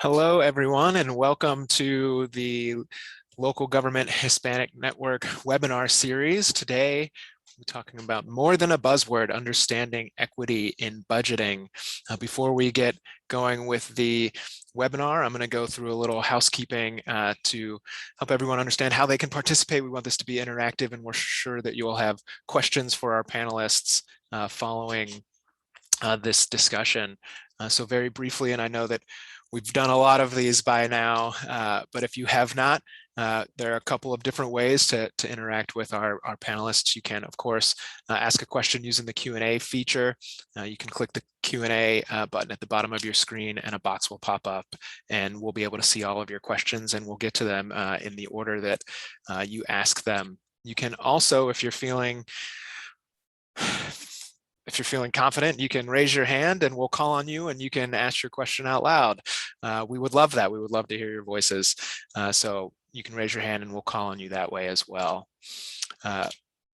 Hello, everyone, and welcome to the Local Government Hispanic Network webinar series. Today, we're talking about more than a buzzword, understanding equity in budgeting. Before we get going with the webinar, I'm going to go through a little housekeeping to help everyone understand how they can participate. We want this to be interactive, and we're sure that you will have questions for our panelists following this discussion. So very briefly, and I know that we've done a lot of these by now, but if you have not, there are a couple of different ways to interact with our panelists. You can, of course, ask a question using the Q&A feature. You can click the Q&A button at the bottom of your screen and a box will pop up and we'll be able to see all of your questions and we'll get to them in the order that you ask them. You can also, if you're feeling confident, you can raise your hand and we'll call on you and you can ask your question out loud. We would love that. We would love to hear your voices. So you can raise your hand and we'll call on you that way as well.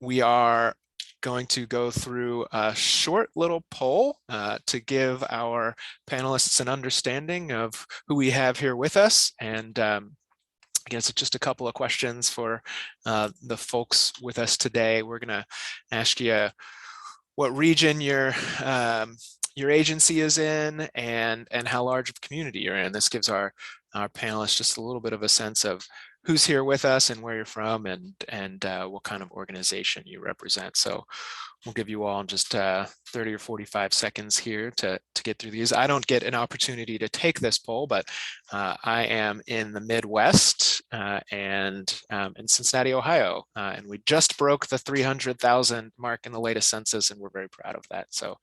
We are going to go through a short little poll to give our panelists an understanding of who we have here with us. And I guess it's just a couple of questions for the folks with us today. We're going to ask you what region your agency is in and how large of a community you're in. This gives our panelists just a little bit of a sense of who's here with us and where you're from and what kind of organization you represent. So we'll give you all just 30 or 45 seconds here to get through these. I don't get an opportunity to take this poll, but I am in the Midwest and in Cincinnati, Ohio, and we just broke the 300,000 mark in the latest census, and we're very proud of that. So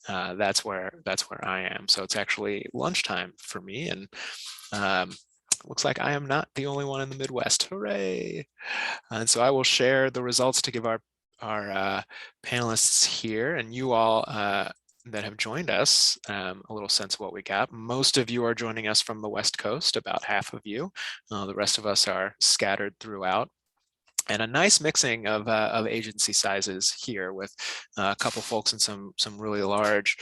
that's where I am. So it's actually lunchtime for me, and looks like I am not the only one in the Midwest. Hooray! And so I will share the results to give our panelists here and you all that have joined us a little sense of what we got. Most of you are joining us from the West Coast, about half of you. The rest of us are scattered throughout. And a nice mixing of agency sizes here with a couple folks in some really large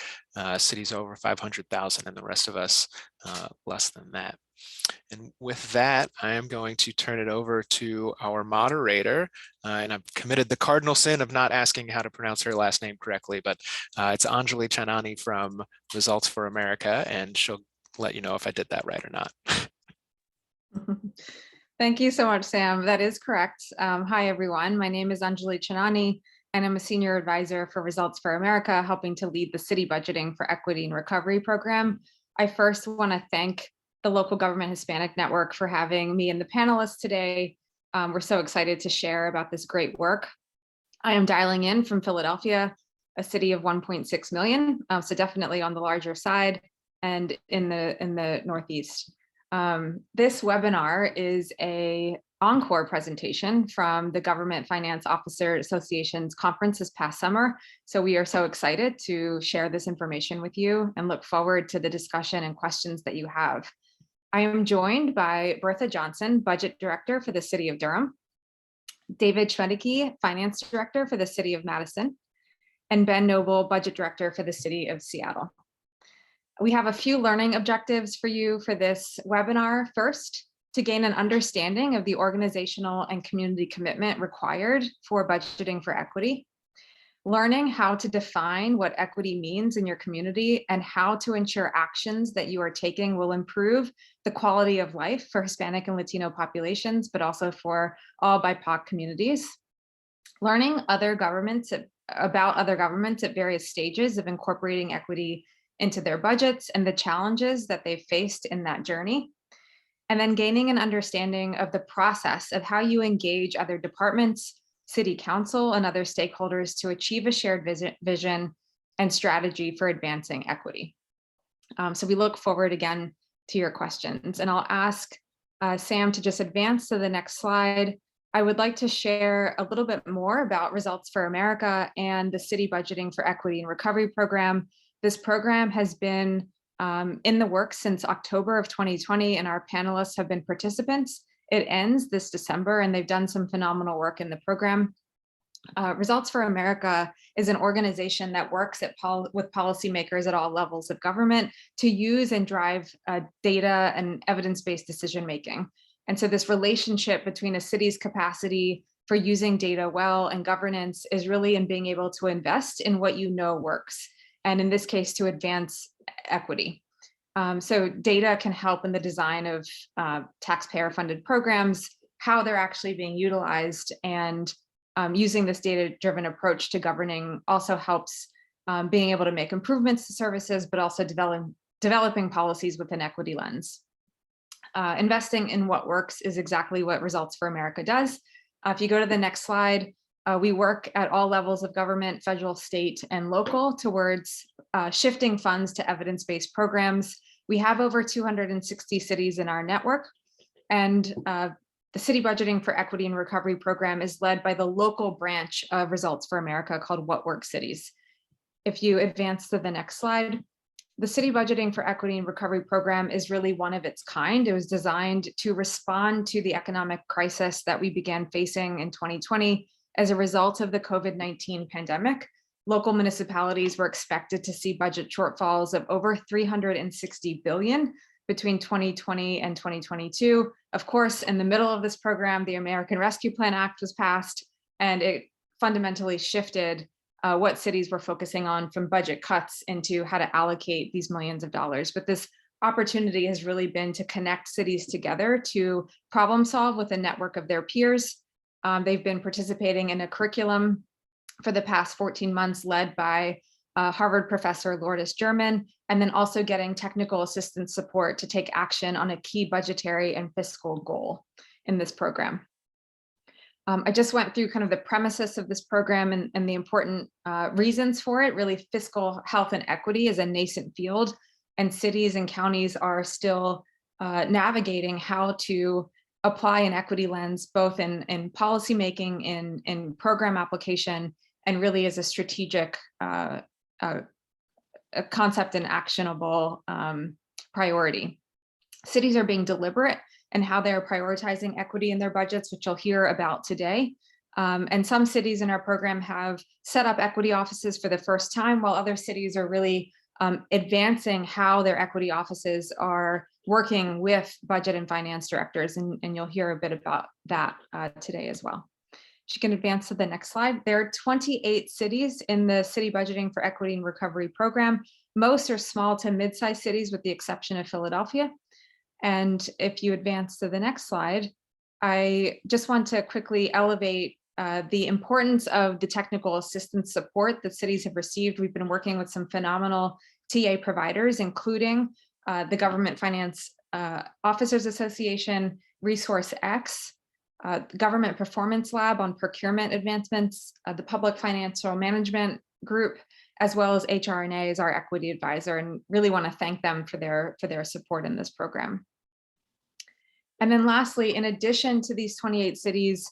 cities over 500,000 and the rest of us less than that. And with that, I am going to turn it over to our moderator. And I've committed the cardinal sin of not asking how to pronounce her last name correctly, but it's Anjali Chanani from Results for America, and she'll let you know if I did that right or not. Thank you so much, Sam. That is correct. Hi, everyone. My name is Anjali Chanani, and I'm a senior advisor for Results for America, helping to lead the city budgeting for equity and recovery program. I first want to thank the Local Government Hispanic Network for having me and the panelists today. We're so excited to share about this great work. I am dialing in from Philadelphia, a city of 1.6 million, so definitely on the larger side and in the Northeast. This webinar is an encore presentation from the Government Finance Officer Association's conference this past summer. So we are so excited to share this information with you and look forward to the discussion and questions that you have. I am joined by Bertha Johnson, Budget Director for the City of Durham, David Schwedeke, Finance Director for the City of Madison, and Ben Noble, Budget Director for the City of Seattle. We have a few learning objectives for you for this webinar. First, to gain an understanding of the organizational and community commitment required for budgeting for equity, learning how to define what equity means in your community and how to ensure actions that you are taking will improve the quality of life for Hispanic and Latino populations, but also for all BIPOC communities. Learning about other governments at various stages of incorporating equity into their budgets and the challenges that they've faced in that journey. And then gaining an understanding of the process of how you engage other departments, City Council, and other stakeholders to achieve a shared vision and strategy for advancing equity. So we look forward again to your questions. And I'll ask Sam to just advance to the next slide. I would like to share a little bit more about Results for America and the City Budgeting for Equity and Recovery program. This program has been in the works since October of 2020, and our panelists have been participants. It ends this December, and they've done some phenomenal work in the program. Results for America is an organization that works with policymakers at all levels of government to use and drive data and evidence-based decision making. And so this relationship between a city's capacity for using data well and governance is really in being able to invest in what you know works, and in this case, to advance equity. So data can help in the design of taxpayer-funded programs, how they're actually being utilized, and using this data-driven approach to governing also helps being able to make improvements to services, but also developing policies with an equity lens. Investing in what works is exactly what Results for America does. If you go to the next slide, we work at all levels of government, federal, state, and local towards shifting funds to evidence-based programs. We have over 260 cities in our network, and the City Budgeting for Equity and Recovery program is led by the local branch of Results for America called What Works Cities. If you advance to the next slide, the City Budgeting for Equity and Recovery program is really one of its kind. It was designed to respond to the economic crisis that we began facing in 2020 as a result of the COVID-19 pandemic. Local municipalities were expected to see budget shortfalls of over $360 billion between 2020 and 2022. Of course, in the middle of this program, the American Rescue Plan Act was passed, and it fundamentally shifted what cities were focusing on from budget cuts into how to allocate these millions of dollars. But this opportunity has really been to connect cities together to problem solve with a network of their peers. They've been participating in a curriculum for the past 14 months led by Harvard professor Lourdes German, and then also getting technical assistance support to take action on a key budgetary and fiscal goal in this program. I just went through kind of the premises of this program and the important reasons for it. Really, fiscal health and equity is a nascent field, and cities and counties are still navigating how to apply an equity lens, both in policy making, in program application, and really as a strategic a concept and actionable priority. Cities are being deliberate in how they're prioritizing equity in their budgets, which you'll hear about today. And some cities in our program have set up equity offices for the first time, while other cities are really advancing how their equity offices are working with budget and finance directors. And you'll hear a bit about that today as well. She can advance to the next slide. There are 28 cities in the City Budgeting for Equity and Recovery program. Most are small to mid-sized cities with the exception of Philadelphia. And if you advance to the next slide, I just want to quickly elevate the importance of the technical assistance support that cities have received. We've been working with some phenomenal TA providers, including the Government Finance Officers Association, ResourceX, Government Performance Lab on procurement advancements, the Public Financial Management Group, as well as HRNA as our equity advisor, and really want to thank them for their support in this program. And then lastly, in addition to these 28 cities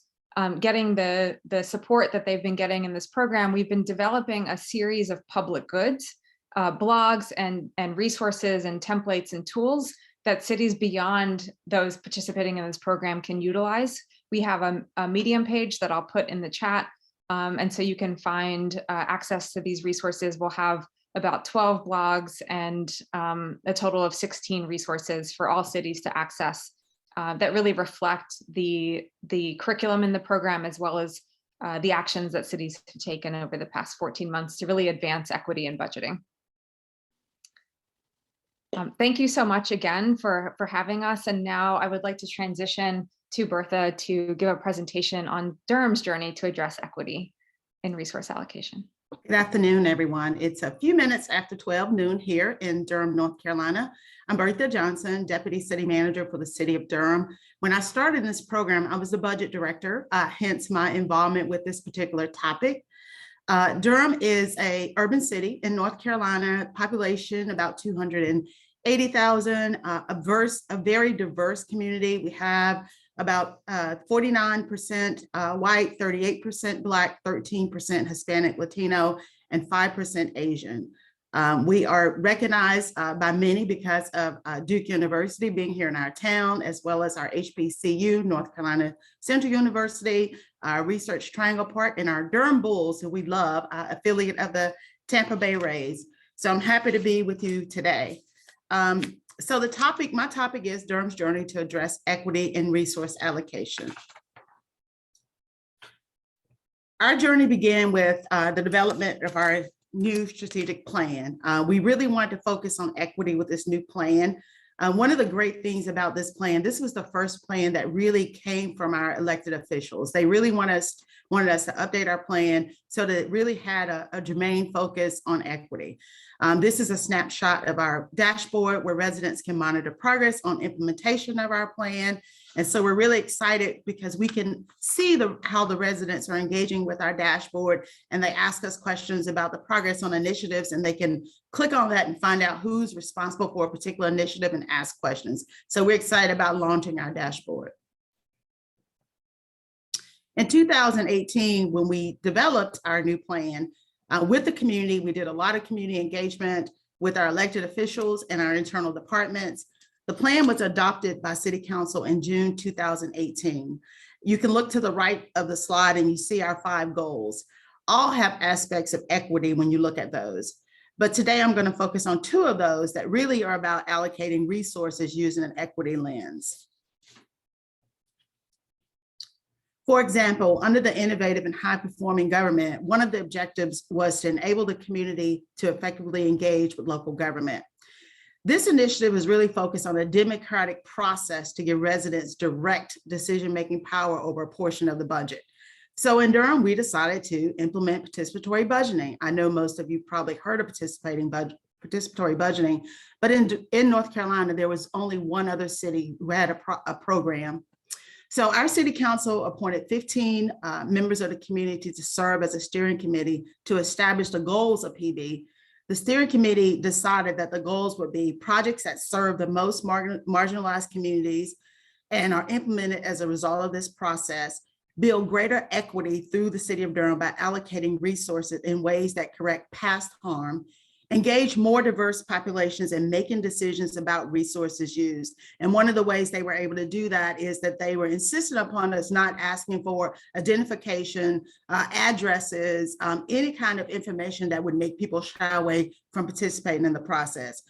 getting the support that they've been getting in this program, we've been developing a series of public goods, blogs and resources and templates and tools that cities beyond those participating in this program can utilize. We have a Medium page that I'll put in the chat. And so you can find access to these resources. We'll have about 12 blogs and a total of 16 resources for all cities to access that really reflect the curriculum in the program, as well as the actions that cities have taken over the past 14 months to really advance equity in budgeting. Thank you so much again for having us. And now I would like to transition to Bertha to give a presentation on Durham's journey to address equity in resource allocation. Good afternoon, everyone. It's a few minutes after 12 noon here in Durham, North Carolina. I'm Bertha Johnson, Deputy City Manager for the City of Durham. When I started this program, I was the budget director, hence my involvement with this particular topic. Durham is an urban city in North Carolina, population about 280,000, a very diverse community. We have about 49% white, 38% Black, 13% Hispanic, Latino, and 5% Asian. We are recognized by many because of Duke University being here in our town, as well as our HBCU, North Carolina Central University, our Research Triangle Park, and our Durham Bulls, who we love, affiliate of the Tampa Bay Rays. So I'm happy to be with you today. So my topic is Durham's journey to address equity and resource allocation. Our journey began with the development of our new strategic plan. We really wanted to focus on equity with this new plan. One of the great things about this plan, this was the first plan that really came from our elected officials. They really wanted us to update our plan so that it really had a germane focus on equity. This is a snapshot of our dashboard where residents can monitor progress on implementation of our plan. And so we're really excited because we can see how the residents are engaging with our dashboard, and they ask us questions about the progress on initiatives, and they can click on that and find out who's responsible for a particular initiative and ask questions. So we're excited about launching our dashboard. In 2018, when we developed our new plan with the community, we did a lot of community engagement with our elected officials and our internal departments. The plan was adopted by City Council in June 2018. You can look to the right of the slide and you see our 5 goals. All have aspects of equity when you look at those. But today I'm going to focus on 2 of those that really are about allocating resources using an equity lens. For example, under the innovative and high-performing government, one of the objectives was to enable the community to effectively engage with local government. This initiative is really focused on a democratic process to give residents direct decision-making power over a portion of the budget. So in Durham, we decided to implement participatory budgeting. I know most of you probably heard of participatory budgeting, but in North Carolina, there was only one other city who had a program. So our city council appointed 15 members of the community to serve as a steering committee to establish the goals of PB. The steering committee decided that the goals would be projects that serve the most marginalized communities and are implemented as a result of this process, build greater equity through the city of Durham by allocating resources in ways that correct past harm, engage more diverse populations in making decisions about resources used. And one of the ways they were able to do that is that they were insistent upon us not asking for identification, addresses, any kind of information that would make people shy away from participating in the process.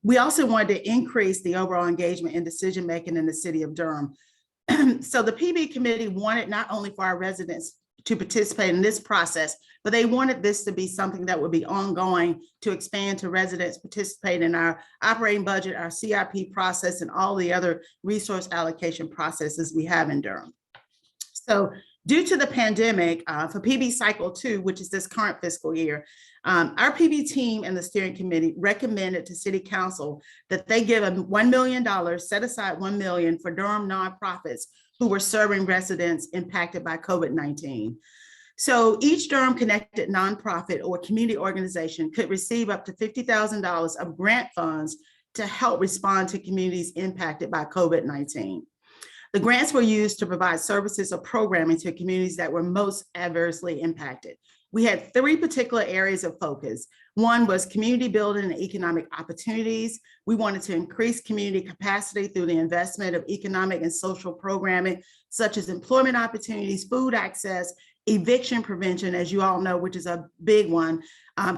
We also wanted to increase the overall engagement in decision-making in the city of Durham. So the PB committee wanted not only for our residents to participate in this process, but they wanted this to be something that would be ongoing to expand to residents participate in our operating budget, our CIP process, and all the other resource allocation processes we have in Durham. So due to the pandemic, for PB Cycle 2, which is this current fiscal year, our PB team and the steering committee recommended to City Council that they give a $1 million, set aside $1 million for Durham nonprofits who were serving residents impacted by COVID-19. So each Durham connected nonprofit or community organization could receive up to $50,000 of grant funds to help respond to communities impacted by COVID-19. The grants were used to provide services or programming to communities that were most adversely impacted. We had 3 particular areas of focus. One was community building and economic opportunities. We wanted to increase community capacity through the investment of economic and social programming, such as employment opportunities, food access, eviction prevention, as you all know, which is a big one,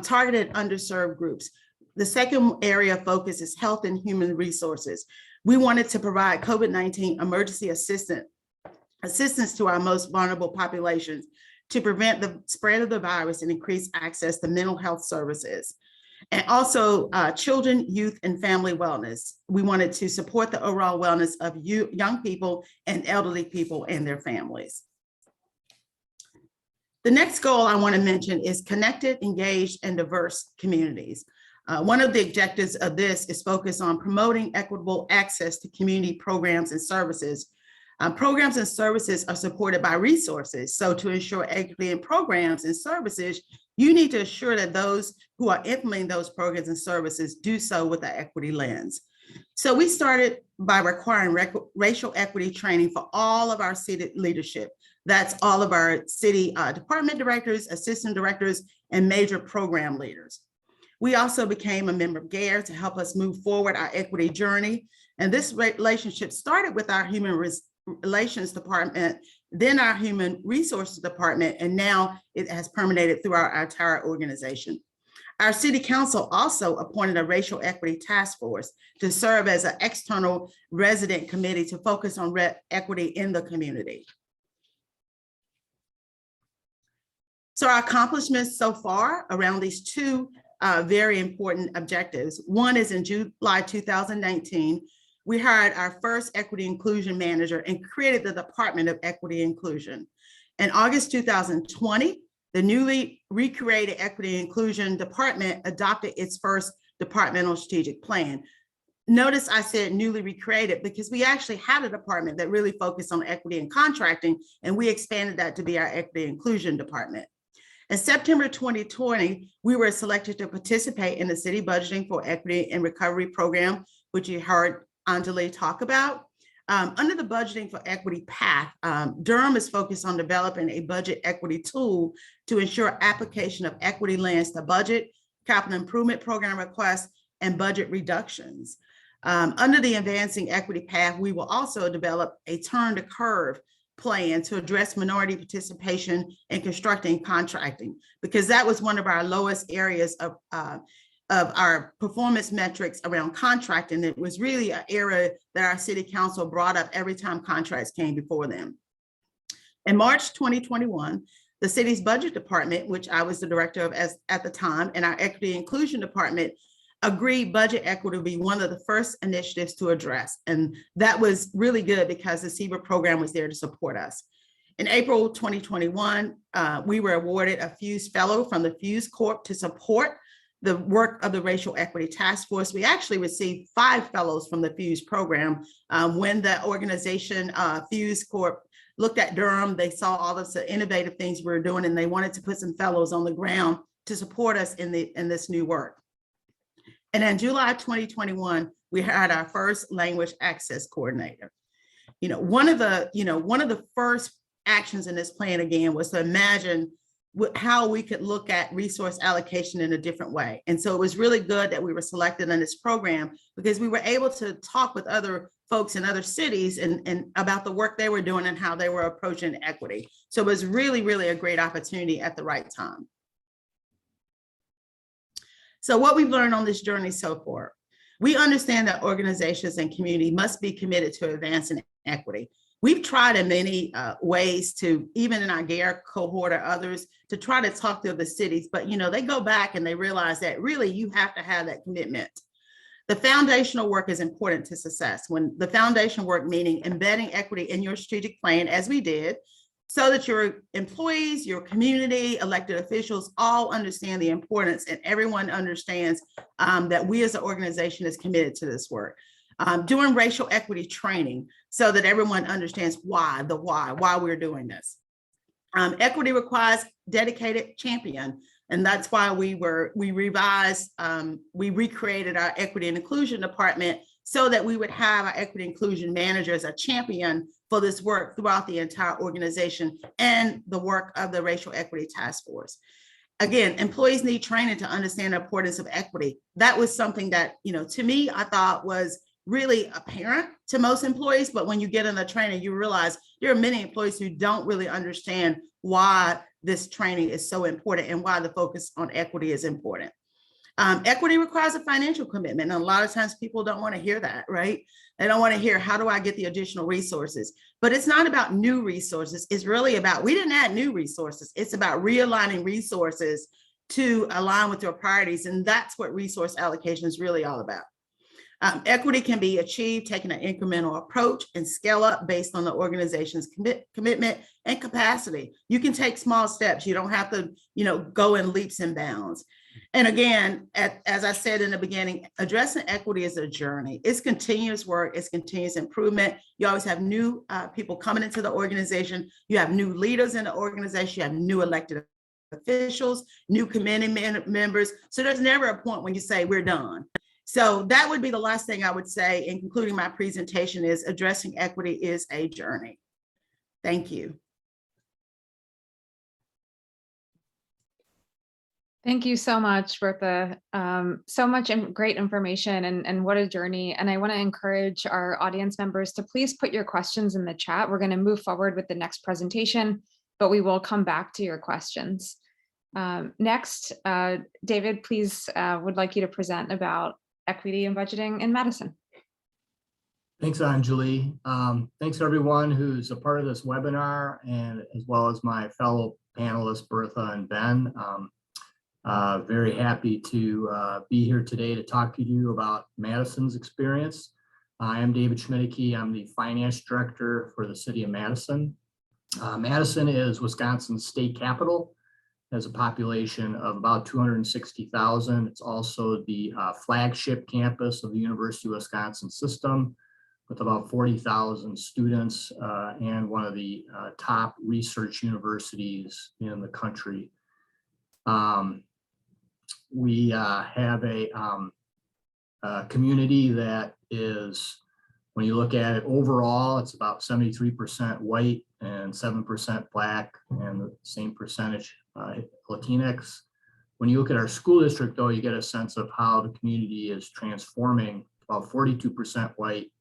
targeted underserved groups. The second area of focus is health and human resources. We wanted to provide COVID-19 emergency assistance to our most vulnerable populations to prevent the spread of the virus and increase access to mental health services. And also children, youth, and family wellness. We wanted to support the overall wellness of young people and elderly people and their families. The next goal I want to mention is connected, engaged, and diverse communities. One of the objectives of this is focused on promoting equitable access to community programs and services. Programs and services are supported by resources. So to ensure equity in programs and services, you need to assure that those who are implementing those programs and services do so with an equity lens. So we started by requiring racial equity training for all of our city leadership. That's all of our city department directors, assistant directors, and major program leaders. We also became a member of GARE to help us move forward our equity journey. And this relationship started with our Human Relations Department, then our Human Resources Department, and now it has permeated throughout our entire organization. Our City Council also appointed a racial equity task force to serve as an external resident committee to focus on equity in the community. So our accomplishments so far around these two very important objectives. One is in July 2019, we hired our first equity inclusion manager and created the Department of Equity Inclusion. In August 2020, the newly recreated Equity Inclusion Department adopted its first departmental strategic plan. Notice I said newly recreated because we actually had a department that really focused on equity and contracting, and we expanded that to be our Equity Inclusion Department. In September 2020, we were selected to participate in the City Budgeting for Equity and Recovery program, which you heard Anjali talk about. Under the Budgeting for Equity path, Durham is focused on developing a budget equity tool to ensure application of equity lands to budget, capital improvement program requests, and budget reductions. Under the Advancing Equity path, we will also develop a turn to curve plan to address minority participation in constructing contracting, because that was one of our lowest areas of our performance metrics around contracting. It was really an area that our City Council brought up every time contracts came before them. In March 2021, the city's budget department, which I was the director of at the time, and our Equity Inclusion Department agreed budget equity would be one of the first initiatives to address. And that was really good because the CBER program was there to support us. In April 2021, we were awarded a Fuse Fellow from the Fuse Corp to support the work of the Racial Equity Task Force. We actually received 5 fellows from the Fuse program. When the organization Fuse Corp looked at Durham, they saw all of the innovative things we were doing, and they wanted to put some fellows on the ground to support us in this new work. And in July 2021, we had our first language access coordinator. One of the first actions in this plan, again, was to imagine how we could look at resource allocation in a different way. And so it was really good that we were selected in this program, because we were able to talk with other folks in other cities and about the work they were doing and how they were approaching equity. So it was really, really a great opportunity at the right time. So what we've learned on this journey so far, we understand that organizations and community must be committed to advancing equity. We've tried in many ways to, even in our GARE cohort or others, to try to talk to the cities, but they go back and they realize that really you have to have that commitment. The foundational work is important to success. When the foundation work, meaning embedding equity in your strategic plan, as we did, so that your employees, your community, elected officials all understand the importance, and everyone understands that we as an organization is committed to this work. Doing racial equity training so that everyone understands why we're doing this. Equity requires dedicated champion, and that's why we recreated our Equity and Inclusion Department so that we would have our equity inclusion manager as a champion for this work throughout the entire organization and the work of the Racial Equity Task Force. Again, employees need training to understand the importance of equity. That was something that, to me, I thought was really apparent to most employees, but when you get in the training, you realize there are many employees who don't really understand why this training is so important and why the focus on equity is important. Equity requires a financial commitment, and a lot of times people don't want to hear that, right? They don't want to hear, how do I get the additional resources? But it's not about new resources. It's really about, we didn't add new resources. It's about realigning resources to align with your priorities, and that's what resource allocation is really all about. Equity can be achieved taking an incremental approach and scale up based on the organization's commitment and capacity. You can take small steps. You don't have to, go in leaps and bounds. And again, as I said in the beginning, addressing equity is a journey. It's continuous work. It's continuous improvement. You always have new people coming into the organization. You have new leaders in the organization. You have new elected officials, new committee members. So there's never a point when you say we're done. So that would be the last thing I would say in concluding my presentation, is addressing equity is a journey. Thank you. Thank you so much, Bertha. So much great information and what a journey. And I want to encourage our audience members to please put your questions in the chat. We're going to move forward with the next presentation, but we will come back to your questions. Next, David, please, would like you to present about equity and budgeting in Madison. Thanks, Anjali. Thanks everyone who's a part of this webinar, and as well as my fellow panelists, Bertha and Ben. Very happy to be here today to talk to you about Madison's experience. I am David Schmidtke. I'm the finance director for the city of Madison. Madison is Wisconsin's state capital, has a population of about 260,000. It's also the flagship campus of the University of Wisconsin system, with about 40,000 students and one of the top research universities in the country. We have a community that is, when you look at it overall, it's about 73% white and 7% Black, and the same percentage Latinx. When you look at our school district, though, you get a sense of how the community is transforming. About 42% white,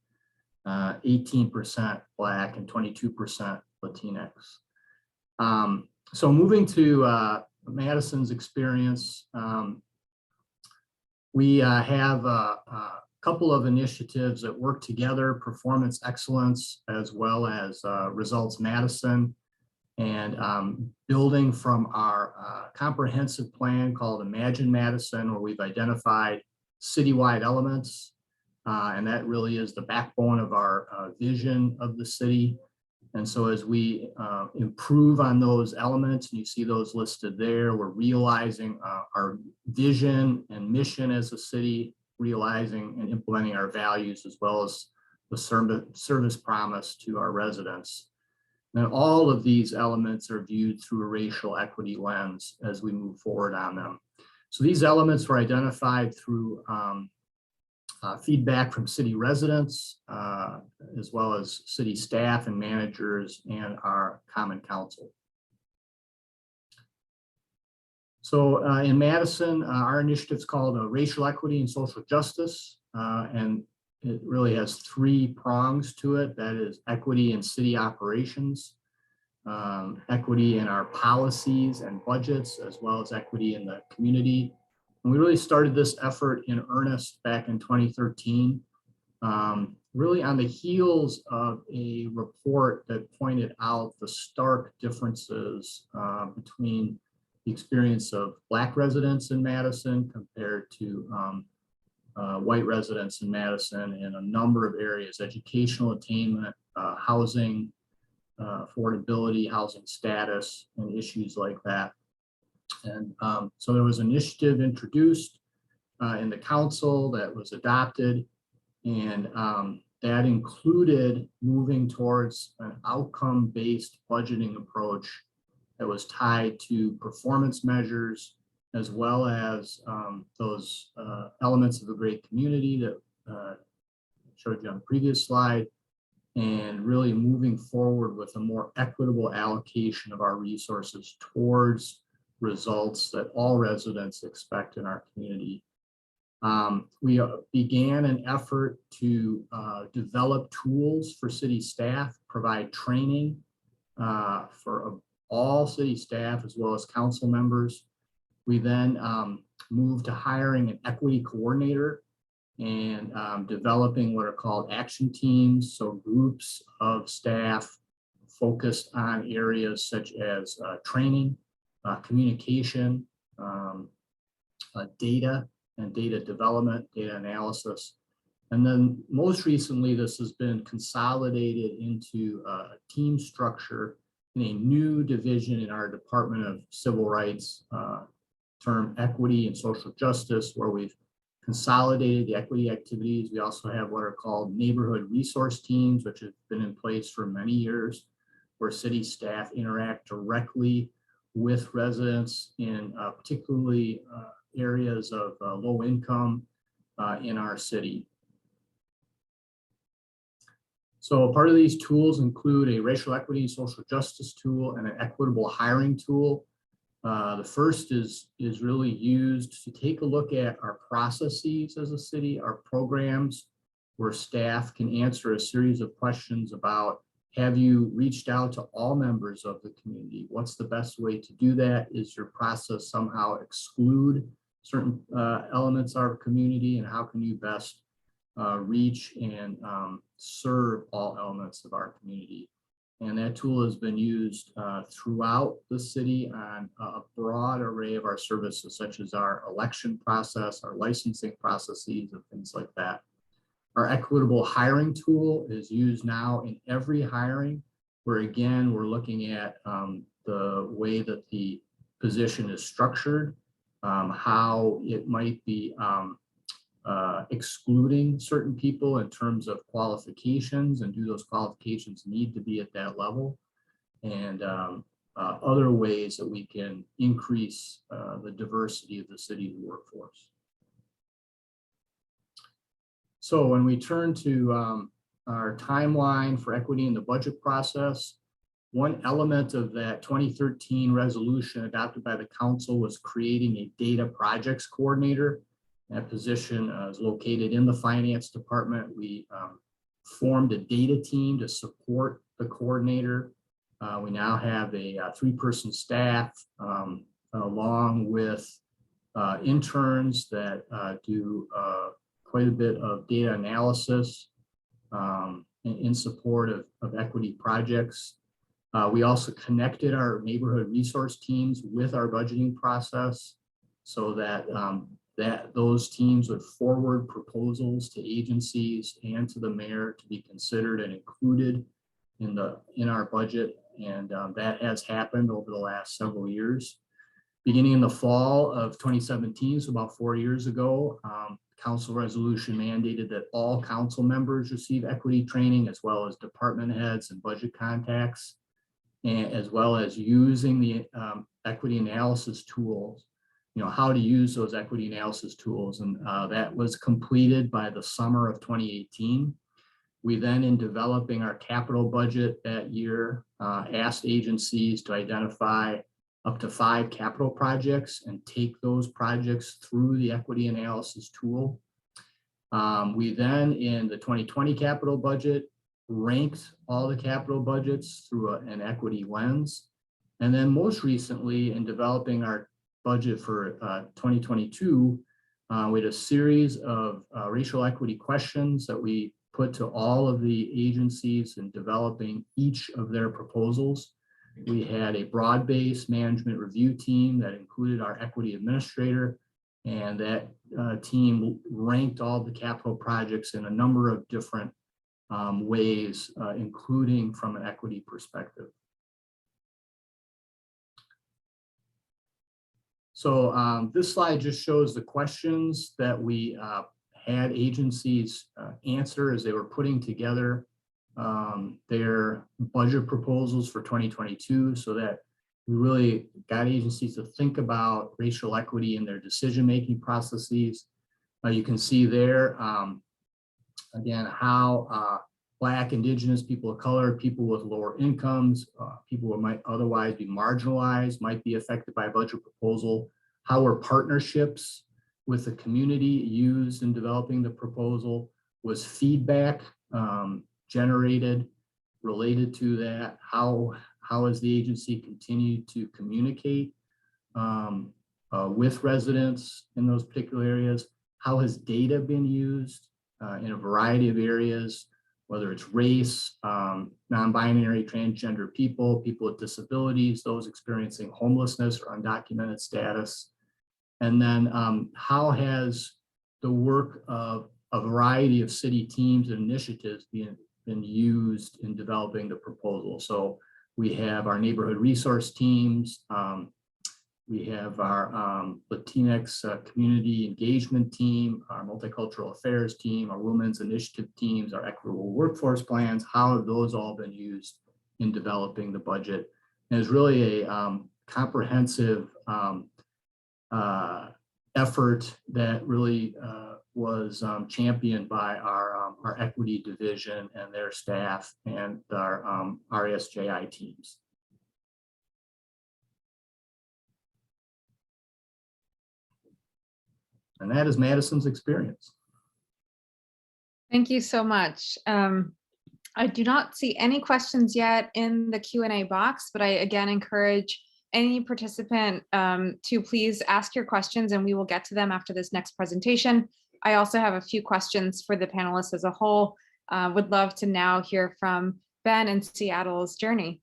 18% Black, and 22% Latinx. So moving to Madison's experience, we have a couple of initiatives that work together: Performance Excellence as well as Results Madison, and building from our comprehensive plan called Imagine Madison, where we've identified citywide elements, and that really is the backbone of our vision of the city. And so as we improve on those elements, and you see those listed there, we're realizing our vision and mission as a city, realizing and implementing our values, as well as the service promise to our residents. And all of these elements are viewed through a racial equity lens as we move forward on them. So these elements were identified through feedback from city residents, as well as city staff and managers and our Common Council. So in Madison, our initiative is called Racial Equity and Social Justice, and it really has three prongs to it. That is equity in city operations, equity in our policies and budgets, as well as equity in the community. And we really started this effort in earnest back in 2013, really on the heels of a report that pointed out the stark differences between the experience of Black residents in Madison compared to white residents in Madison in a number of areas: educational attainment, housing, affordability, housing status, and issues like that. And so there was an initiative introduced in the council that was adopted, and that included moving towards an outcome-based budgeting approach that was tied to performance measures, as well as those elements of a great community that I showed you on the previous slide, and really moving forward with a more equitable allocation of our resources towards results that all residents expect in our community. We began an effort to develop tools for city staff, provide training for all city staff as well as council members. We then moved to hiring an equity coordinator and developing what are called action teams, so groups of staff focused on areas such as training, communication, data and data development, data analysis. And then most recently, this has been consolidated into a team structure in a new division in our Department of Civil Rights, termed Equity and Social Justice, where we've consolidated the equity activities. We also have what are called neighborhood resource teams, which have been in place for many years, where city staff interact directly with residents in particularly areas of low income in our city. So part of these tools include a racial equity and social justice tool and an equitable hiring tool. The first is really used to take a look at our processes as a city, our programs, where staff can answer a series of questions about, have you reached out to all members of the community? What's the best way to do that? Is your process somehow exclude certain elements of our community, and how can you best reach and serve all elements of our community? And that tool has been used throughout the city on a broad array of our services, such as our election process, our licensing processes, and things like that. Our equitable hiring tool is used now in every hiring, where again, we're looking at the way that the position is structured, how it might be excluding certain people in terms of qualifications, and do those qualifications need to be at that level, and other ways that we can increase the diversity of the city's workforce. So when we turn to our timeline for equity in the budget process, one element of that 2013 resolution adopted by the council was creating a data projects coordinator. That position is located in the finance department. We formed a data team to support the coordinator. We now have a 3-person staff along with interns that do quite a bit of data analysis in support of equity projects. We also connected our neighborhood resource teams with our budgeting process, so that those teams would forward proposals to agencies and to the mayor to be considered and included in our budget. And that has happened over the last several years. Beginning in the fall of 2017, so about 4 years ago, council resolution mandated that all council members receive equity training, as well as department heads and budget contacts, and as well as using the equity analysis tools, how to use those equity analysis tools. And that was completed by the summer of 2018. We then, in developing our capital budget that year, asked agencies to identify up to 5 capital projects and take those projects through the equity analysis tool. We then, in the 2020 capital budget, ranked all the capital budgets through an equity lens. And then most recently, in developing our budget for 2022, we had a series of racial equity questions that we put to all of the agencies in developing each of their proposals. We had a broad-based management review team that included our equity administrator, and that team ranked all the capital projects in a number of different ways, including from an equity perspective. So this slide just shows the questions that we had agencies answer as they were putting together their budget proposals for 2022, so that we really got agencies to think about racial equity in their decision-making processes. You can see there, again, how Black, Indigenous, people of color, people with lower incomes, people who might otherwise be marginalized might be affected by a budget proposal. How were partnerships with the community used in developing the proposal? Was feedback generated related to that? How has the agency continued to communicate with residents in those particular areas? How has data been used in a variety of areas, whether it's race, non-binary, transgender people, people with disabilities, those experiencing homelessness or undocumented status? And then how has the work of a variety of city teams and initiatives been used in developing the proposal? So we have our neighborhood resource teams, we have our Latinx community engagement team, our multicultural affairs team, our women's initiative teams, our equitable workforce plans. How have those all been used in developing the budget? And it's really a comprehensive effort that really was championed by our equity division and their staff and our RSJI teams. And that is Madison's experience. Thank you so much. I do not see any questions yet in the Q&A box, but I again encourage any participant to please ask your questions and we will get to them after this next presentation. I also have a few questions for the panelists as a whole. Would love to now hear from Ben and Seattle's journey.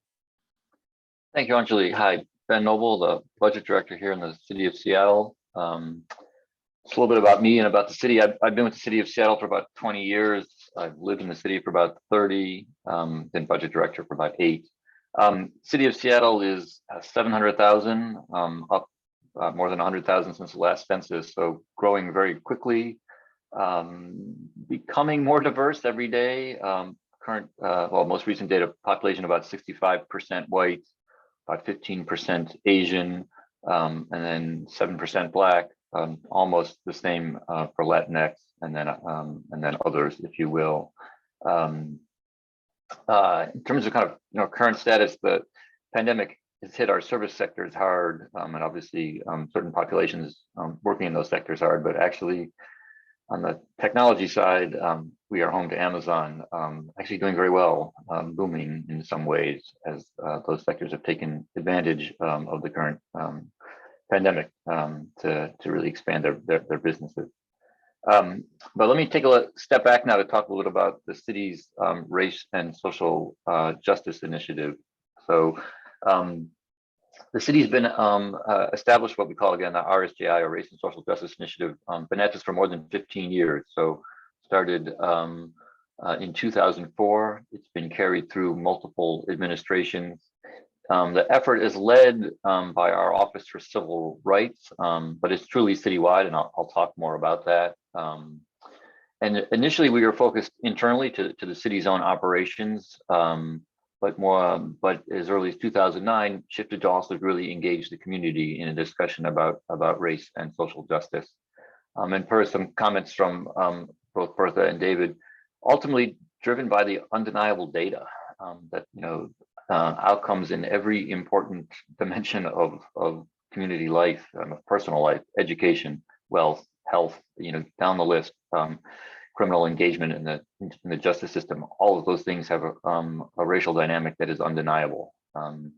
Thank you, Anjali. Hi, Ben Noble, the budget director here in the city of Seattle. Just a little bit about me and about the city. I've been with the city of Seattle for about 20 years. I've lived in the city for about 30, been budget director for about 8. City of Seattle is 700,000, up more than 100,000 since the last census, so growing very quickly, becoming more diverse every day. Most recent data, population about 65% white, about 15% Asian, and then 7% Black. Almost the same for Latinx, and then others, if you will. In terms of kind of current status, the pandemic has hit our service sectors hard, and obviously certain populations working in those sectors hard. But actually, on the technology side, we are home to Amazon, actually doing very well, booming in some ways as those sectors have taken advantage of the current pandemic to really expand their businesses. But let me take a step back now to talk a little about the city's race and social justice initiative. So the city's been established what we call, again, the RSJI, or Race and Social Justice Initiative, been at this for more than 15 years. So started in 2004. It's been carried through multiple administrations. The effort is led by our Office for Civil Rights, but it's truly citywide, and I'll talk more about that. And initially, we were focused internally to the city's own operations, but as early as 2009, shifted to also really engage the community in a discussion about race and social justice. And per some comments from both Bertha and David, ultimately driven by the undeniable data that outcomes in every important dimension of community life, personal life, education, wealth, health, down the list, criminal engagement in the justice system. All of those things have a racial dynamic that is undeniable, and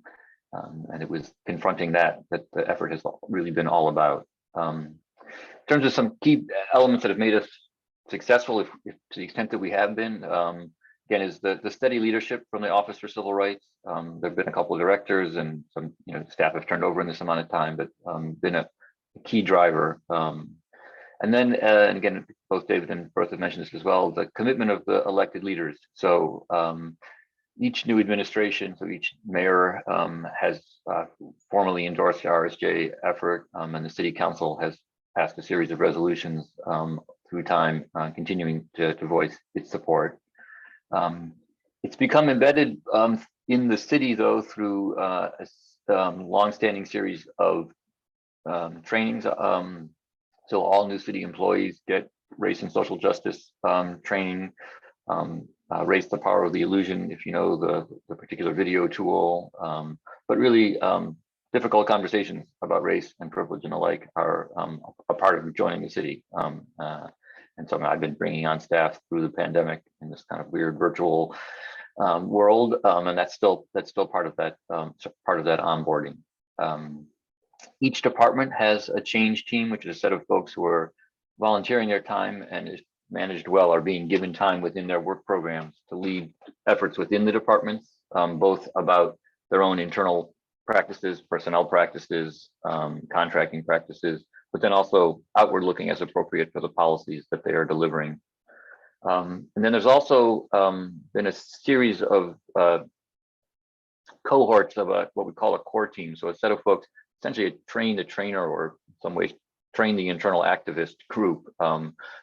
it was confronting that the effort has really been all about. In terms of some key elements that have made us successful, if to the extent that we have been. Again, is the steady leadership from the Office for Civil Rights. There have been a couple of directors and some staff have turned over in this amount of time, but been a key driver. And then, and again, both David and Bertha mentioned this as well, the commitment of the elected leaders. So each new administration, so each mayor has formally endorsed the RSJ effort, and the City Council has passed a series of resolutions through time, continuing to voice its support. It's become embedded in the city, though, through a long-standing series of trainings. So all new city employees get race and social justice training, Raise the Power of the Illusion, if you know the particular video tool. But really, difficult conversations about race and privilege and the like are a part of joining the city. And so I've been bringing on staff through the pandemic in this kind of weird virtual world, and that's still part of that onboarding. Each department has a change team, which is a set of folks who are volunteering their time and is managed well, are being given time within their work programs to lead efforts within the departments, both about their own internal practices, personnel practices, contracting practices, but then also outward looking as appropriate for the policies that they are delivering. And then there's also been a series of cohorts of what we call a core team. So a set of folks, essentially train the trainer, or in some ways train the internal activist group.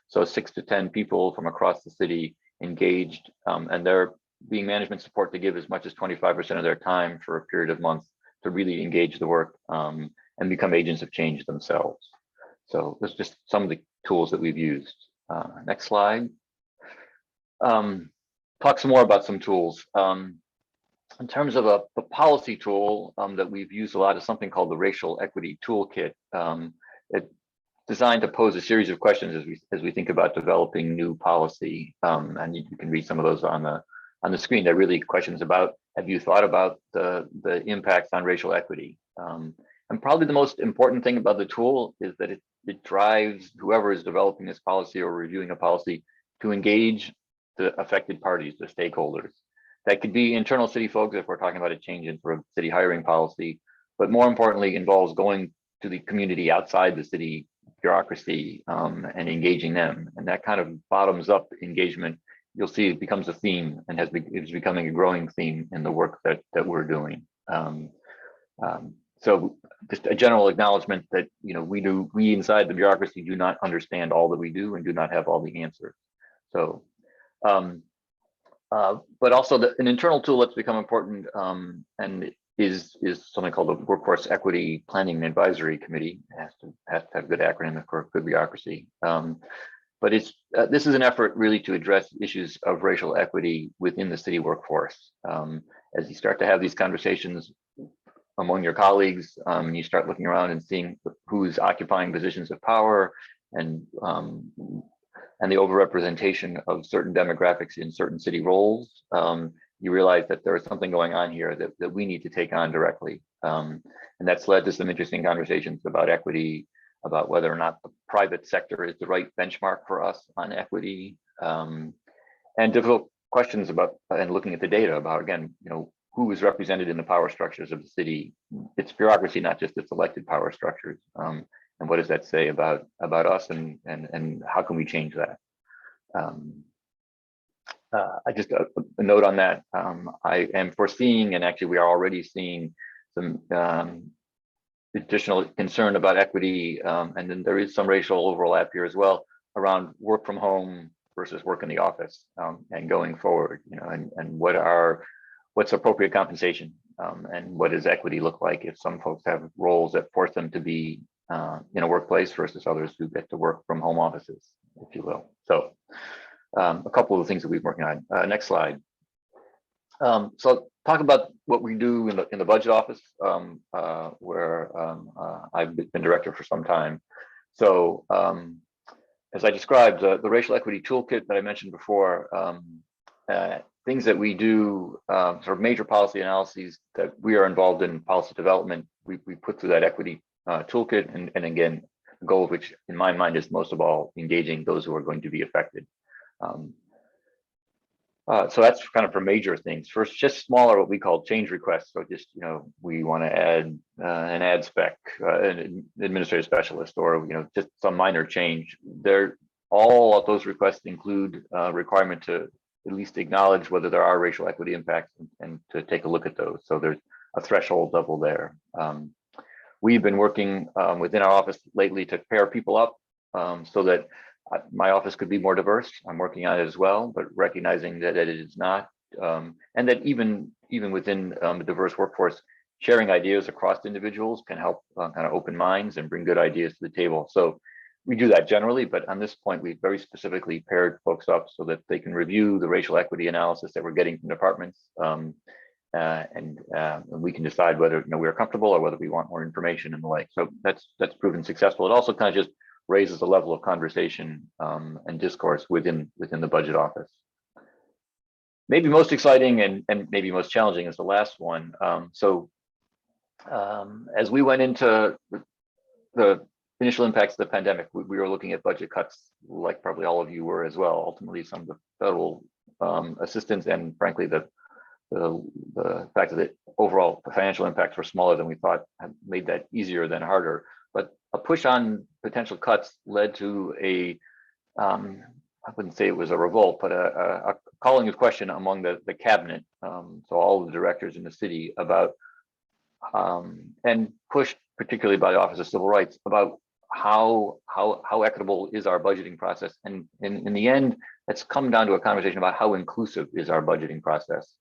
So 6 to 10 people from across the city engaged, and they're being management support to give as much as 25% of their time for a period of months to really engage the work and become agents of change themselves. So that's just some of the tools that we've used. Next slide. Talk some more about some tools. In terms of a policy tool that we've used a lot is something called the Racial Equity Toolkit. It designed to pose a series of questions as we think about developing new policy. And you can read some of those on the screen. They're really questions about, have you thought about the impacts on racial equity? And probably the most important thing about the tool is that it drives whoever is developing this policy or reviewing a policy to engage the affected parties, the stakeholders. That could be internal city folks if we're talking about a change in sort of city hiring policy, but more importantly involves going to the community outside the city bureaucracy and engaging them. And that kind of bottoms up engagement, you'll see it becomes a theme and is becoming a growing theme in the work that we're doing. So just a general acknowledgement that, you know, we inside the bureaucracy do not understand all that we do and do not have all the answers. So, but also an internal tool that's become important and is something called the Workforce Equity Planning and Advisory Committee. It has to have a good acronym for good bureaucracy. But this is an effort really to address issues of racial equity within the city workforce. As you start to have these conversations among your colleagues, you start looking around and seeing who's occupying positions of power and the overrepresentation of certain demographics in certain city roles. You realize that there is something going on here that we need to take on directly. And that's led to some interesting conversations about equity, about whether or not the private sector is the right benchmark for us on equity, and difficult questions about, and looking at the data about, again, you know, who is represented in the power structures of the city. It's bureaucracy, not just its elected power structures. And what does that say about us and how can we change that? I just a note on that. I am foreseeing, and actually we are already seeing some additional concern about equity, and then there is some racial overlap here as well around work from home versus work in the office, and going forward, you know, and what's appropriate compensation, and what does equity look like if some folks have roles that force them to be in a workplace versus others who get to work from home offices, if you will. So a couple of the things that we've been working on. Next slide. So talk about what we do in the budget office, where I've been director for some time. So as I described, the racial equity toolkit that I mentioned before, things that we do, sort of major policy analyses that we are involved in policy development, we put through that equity toolkit, and again, the goal of which in my mind is most of all engaging those who are going to be affected. So that's kind of for major things. First, just smaller, what we call change requests. So just, you know, we want to add an ad spec, an administrative specialist, or, you know, just some minor change. All of those requests include a requirement to at least acknowledge whether there are racial equity impacts and to take a look at those. So there's a threshold level there. We've been working within our office lately to pair people up so that my office could be more diverse. I'm working on it as well, but recognizing that it is not, and that even within a diverse workforce, sharing ideas across individuals can help kind of open minds and bring good ideas to the table. So we do that generally, but on this point, we very specifically paired folks up so that they can review the racial equity analysis that we're getting from departments, and we can decide whether, you know, we're comfortable or whether we want more information and the like. So that's proven successful. It also kind of just raises the level of conversation and discourse within the budget office. Maybe most exciting and maybe most challenging is the last one. As we went into the initial impacts of the pandemic, we were looking at budget cuts, like probably all of you were as well. Ultimately, some of the federal assistance and frankly the fact that the overall financial impacts were smaller than we thought had made that easier than harder. But a push on potential cuts led to I wouldn't say it was a revolt, but a calling of question among the cabinet, so all the directors in the city about, and pushed particularly by the Office of Civil Rights about how equitable is our budgeting process. And in the end, it's come down to a conversation about how inclusive is our budgeting process.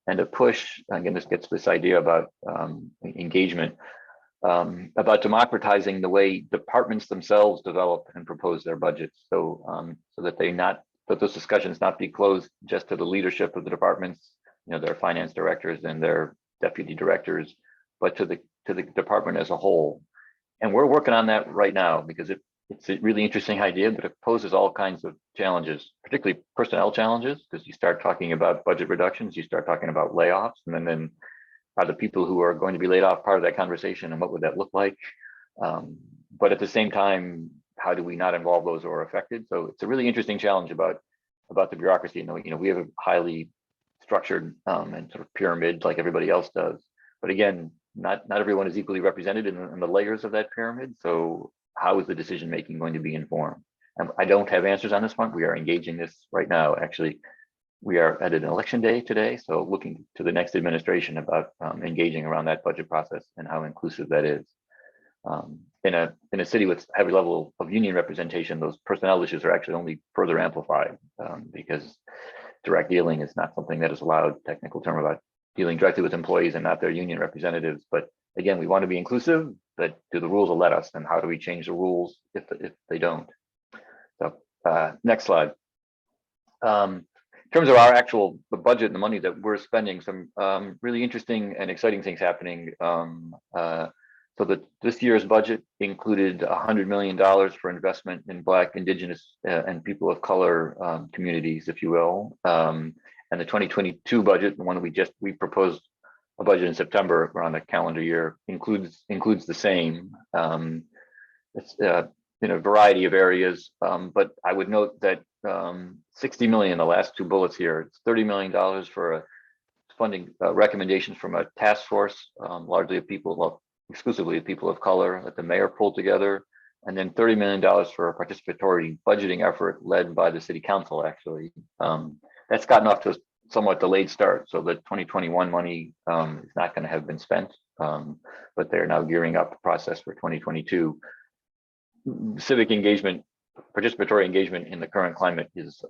And a push, again, this gets this idea about engagement, about democratizing the way departments themselves develop and propose their budgets, so that those discussions not be closed just to the leadership of the departments, you know, their finance directors and their deputy directors, but to the department as a whole. And we're working on that right now, because it's a really interesting idea, but it poses all kinds of challenges, particularly personnel challenges, because you start talking about budget reductions, you start talking about layoffs, and then are the people who are going to be laid off part of that conversation, and what would that look like? But at the same time, how do we not involve those who are affected? So it's a really interesting challenge about the bureaucracy. You know, we have a highly structured and sort of pyramid like everybody else does. But again, not everyone is equally represented in the layers of that pyramid. So how is the decision making going to be informed? I don't have answers on this one. We are engaging this right now. Actually, we are at an election day today, so looking to the next administration about engaging around that budget process and how inclusive that is. In a city with heavy level of union representation, those personnel issues are actually only further amplified because direct dealing is not something that is allowed. Technical term about dealing directly with employees and not their union representatives. But again, we want to be inclusive, but do the rules let us, and how do we change the rules if they don't? So next slide. In terms of our the budget and the money that we're spending, some really interesting and exciting things happening. So that this year's budget included $100 million for investment in Black, Indigenous, and people of color communities, if you will. And the 2022 budget, the one that we proposed a budget in September around the calendar year, includes the same. It's in a variety of areas, but I would note that 60 million, the last two bullets here, it's $30 million for funding recommendations from a task force, largely of people, well, exclusively of people of color, that the mayor pulled together, and then $30 million for a participatory budgeting effort led by the city council, actually. That's gotten off to a somewhat delayed start, so the 2021 money is not going to have been spent, but they're now gearing up the process for 2022. Civic engagement, participatory engagement in the current climate is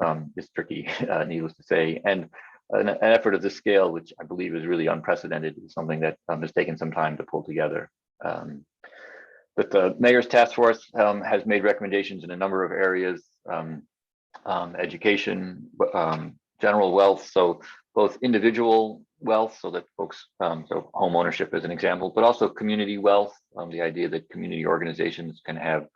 tricky, needless to say, and an effort of this scale, which I believe is really unprecedented, is something that has taken some time to pull together. But the mayor's task force has made recommendations in a number of areas: education, general wealth, so both individual wealth, so that folks, so home ownership as an example, but also community wealth, the idea that community organizations can have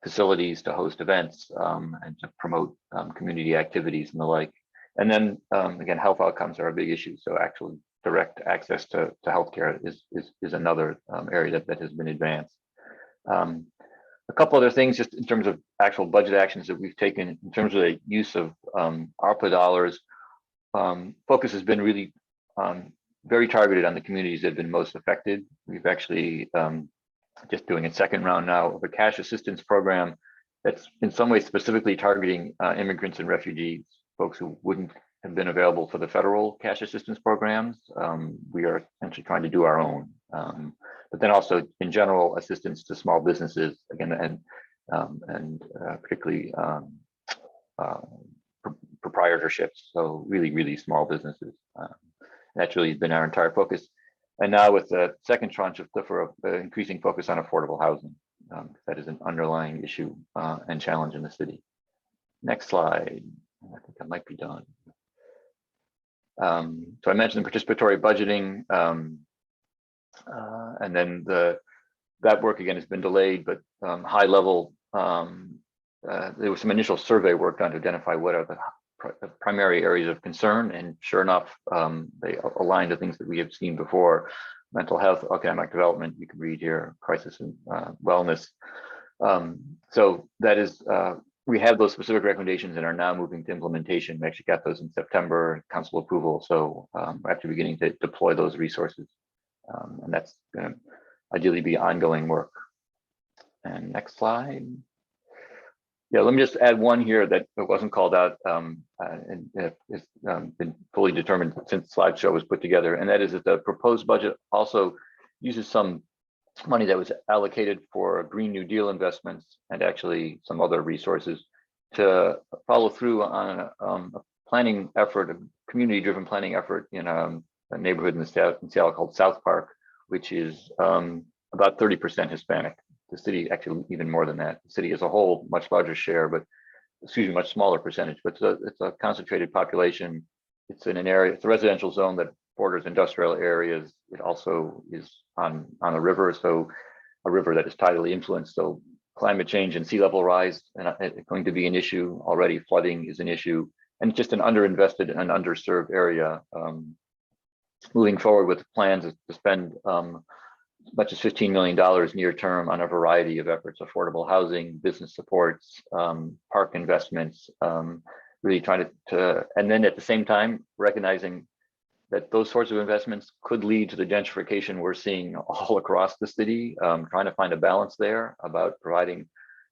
facilities to host events and to promote community activities and the like. And then again, health outcomes are a big issue. So actually direct access to healthcare is another area that has been advanced. A couple other things just in terms of actual budget actions that we've taken in terms of the use of ARPA dollars. Focus has been really very targeted on the communities that have been most affected. We've actually just doing a second round now of a cash assistance program that's in some ways specifically targeting immigrants and refugees, folks who wouldn't have been available for the federal cash assistance programs. We are essentially trying to do our own, but then also in general assistance to small businesses, again, and particularly proprietorships, so really small businesses. That's really been our entire focus. And now with the second tranche of CLIFR, increasing focus on affordable housing. That is an underlying issue and challenge in the city. Next slide. I think I might be done. So I mentioned the participatory budgeting, and then that work again has been delayed, but high level, there was some initial survey work done to identify what are the primary areas of concern, and sure enough, they align to things that we have seen before: mental health, economic development. You can read here, crisis and wellness. So that is, we have those specific recommendations and are now moving to implementation. We actually got those in September, council approval. So we're actually beginning to deploy those resources, and that's going to ideally be ongoing work. And next slide. Yeah, let me just add one here that wasn't called out and it's been fully determined since the slideshow was put together, and that is that the proposed budget also uses some money that was allocated for Green New Deal investments and actually some other resources to follow through on a planning effort, a community-driven planning effort in a neighborhood in Seattle called South Park, which is about 30% Hispanic. The city actually even more than that. The city as a whole, much larger share, but excuse me, much smaller percentage. But it's a concentrated population. It's in an area. It's a residential zone that borders industrial areas. It also is on a river, so a river that is tidally influenced. So climate change and sea level rise and it's going to be an issue already. Flooding is an issue, and just an underinvested and underserved area. Moving forward with plans to spend as much as $15 million near term on a variety of efforts: affordable housing, business supports, park investments, really trying to, and then at the same time recognizing that those sorts of investments could lead to the gentrification we're seeing all across the city, trying to find a balance there about providing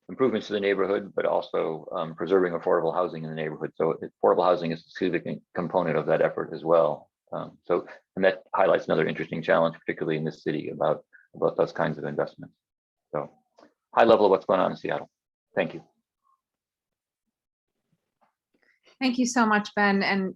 improvements to the neighborhood, but also preserving affordable housing in the neighborhood. So affordable housing is a significant component of that effort as well. And that highlights another interesting challenge, particularly in this city, about those kinds of investments. So high level of what's going on in Seattle. Thank you. Thank you so much, Ben. And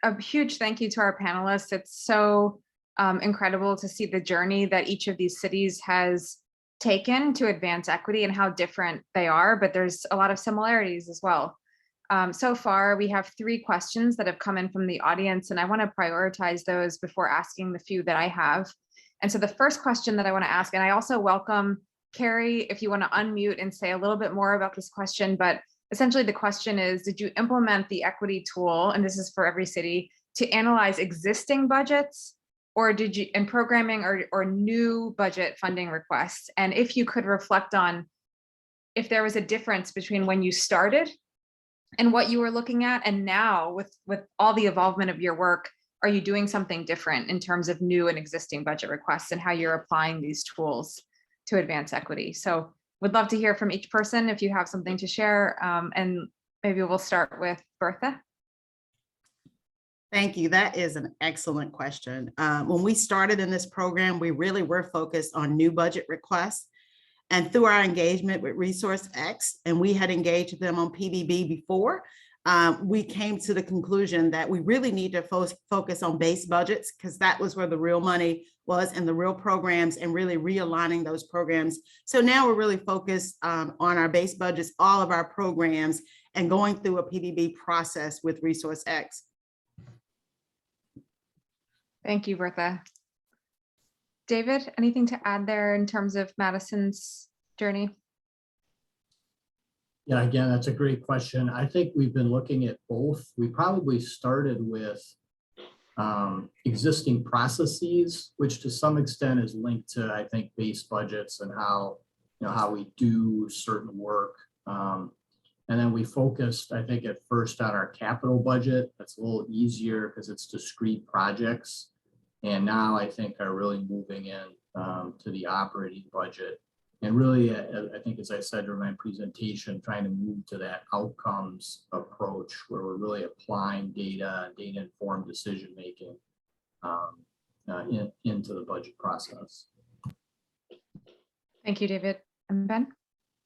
a huge thank you to our panelists. It's so incredible to see the journey that each of these cities has taken to advance equity and how different they are, but there's a lot of similarities as well. So far, we have 3 questions that have come in from the audience, and I want to prioritize those before asking the few that I have. And so the first question that I want to ask, and I also welcome Carrie, if you want to unmute and say a little bit more about this question, but essentially the question is, did you implement the equity tool, and this is for every city, to analyze existing budgets, or did you in programming or new budget funding requests? And if you could reflect on if there was a difference between when you started and what you were looking at, and now with all the involvement of your work, are you doing something different in terms of new and existing budget requests and how you're applying these tools to advance equity? So would love to hear from each person if you have something to share, and maybe we'll start with Bertha. Thank you. That is an excellent question. When we started in this program, we really were focused on new budget requests. And through our engagement with ResourceX, and we had engaged them on PBB before, we came to the conclusion that we really need to focus on base budgets, because that was where the real money was and the real programs, and really realigning those programs. So now we're really focused on our base budgets, all of our programs, and going through a PBB process with ResourceX. Thank you, Bertha. David, anything to add there in terms of Madison's journey? Yeah, again, that's a great question. I think we've been looking at both. We probably started with existing processes, which to some extent is linked to, I think, base budgets and how, how we do certain work. And then we focused, I think, at first on our capital budget. That's a little easier because it's discrete projects. And now I think are really moving in to the operating budget. And really, I think, as I said during my presentation, trying to move to that outcomes approach where we're really applying data and data-informed decision-making into the budget process. Thank you, David. And Ben?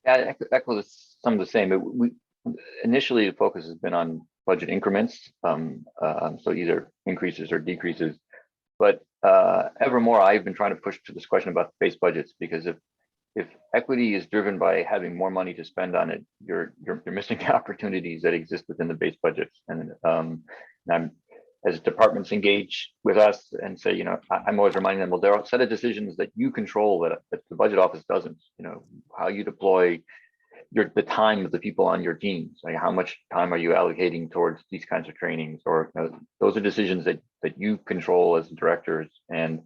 Yeah, I echo some of the same. Initially, the focus has been on budget increments, so either increases or decreases. But ever more, I've been trying to push to this question about base budgets, because if equity is driven by having more money to spend on it, you're missing the opportunities that exist within the base budgets. And as departments engage with us and say, I'm always reminding them, well, there are a set of decisions that you control that the budget office doesn't. How you deploy the time of the people on your teams, like how much time are you allocating towards these kinds of trainings, or those are decisions that you control as directors. And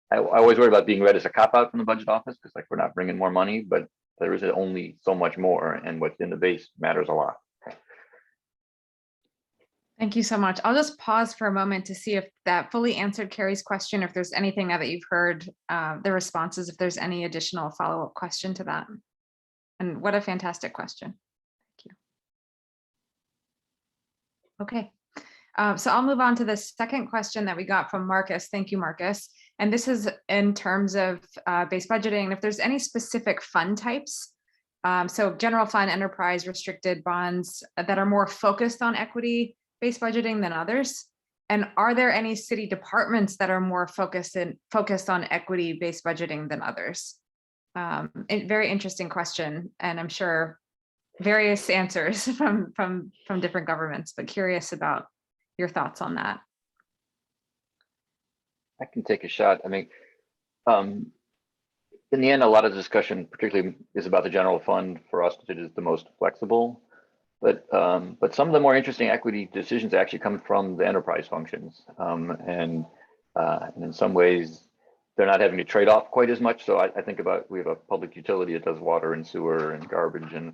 I always worry about being read as a cop-out from the budget office, because we're not bringing more money, but there is only so much more, and what's in the base matters a lot. Thank you so much. I'll just pause for a moment to see if that fully answered Carrie's question, if there's anything now that you've heard the responses, if there's any additional follow-up question to that. And what a fantastic question. Thank you. Okay. So I'll move on to the second question that we got from Marcus. Thank you, Marcus. And this is in terms of base budgeting, if there's any specific fund types, so general fund, enterprise, restricted bonds that are more focused on equity-based budgeting than others. And are there any city departments that are more focused on equity-based budgeting than others? Very interesting question, and I'm sure various answers from different governments, but curious about your thoughts on that. I can take a shot. I mean, in the end, a lot of discussion, particularly, is about the general fund. For us, it is the most flexible. But some of the more interesting equity decisions actually come from the enterprise functions, and in some ways, they're not having to trade off quite as much. So I think about, we have a public utility that does water and sewer and garbage, and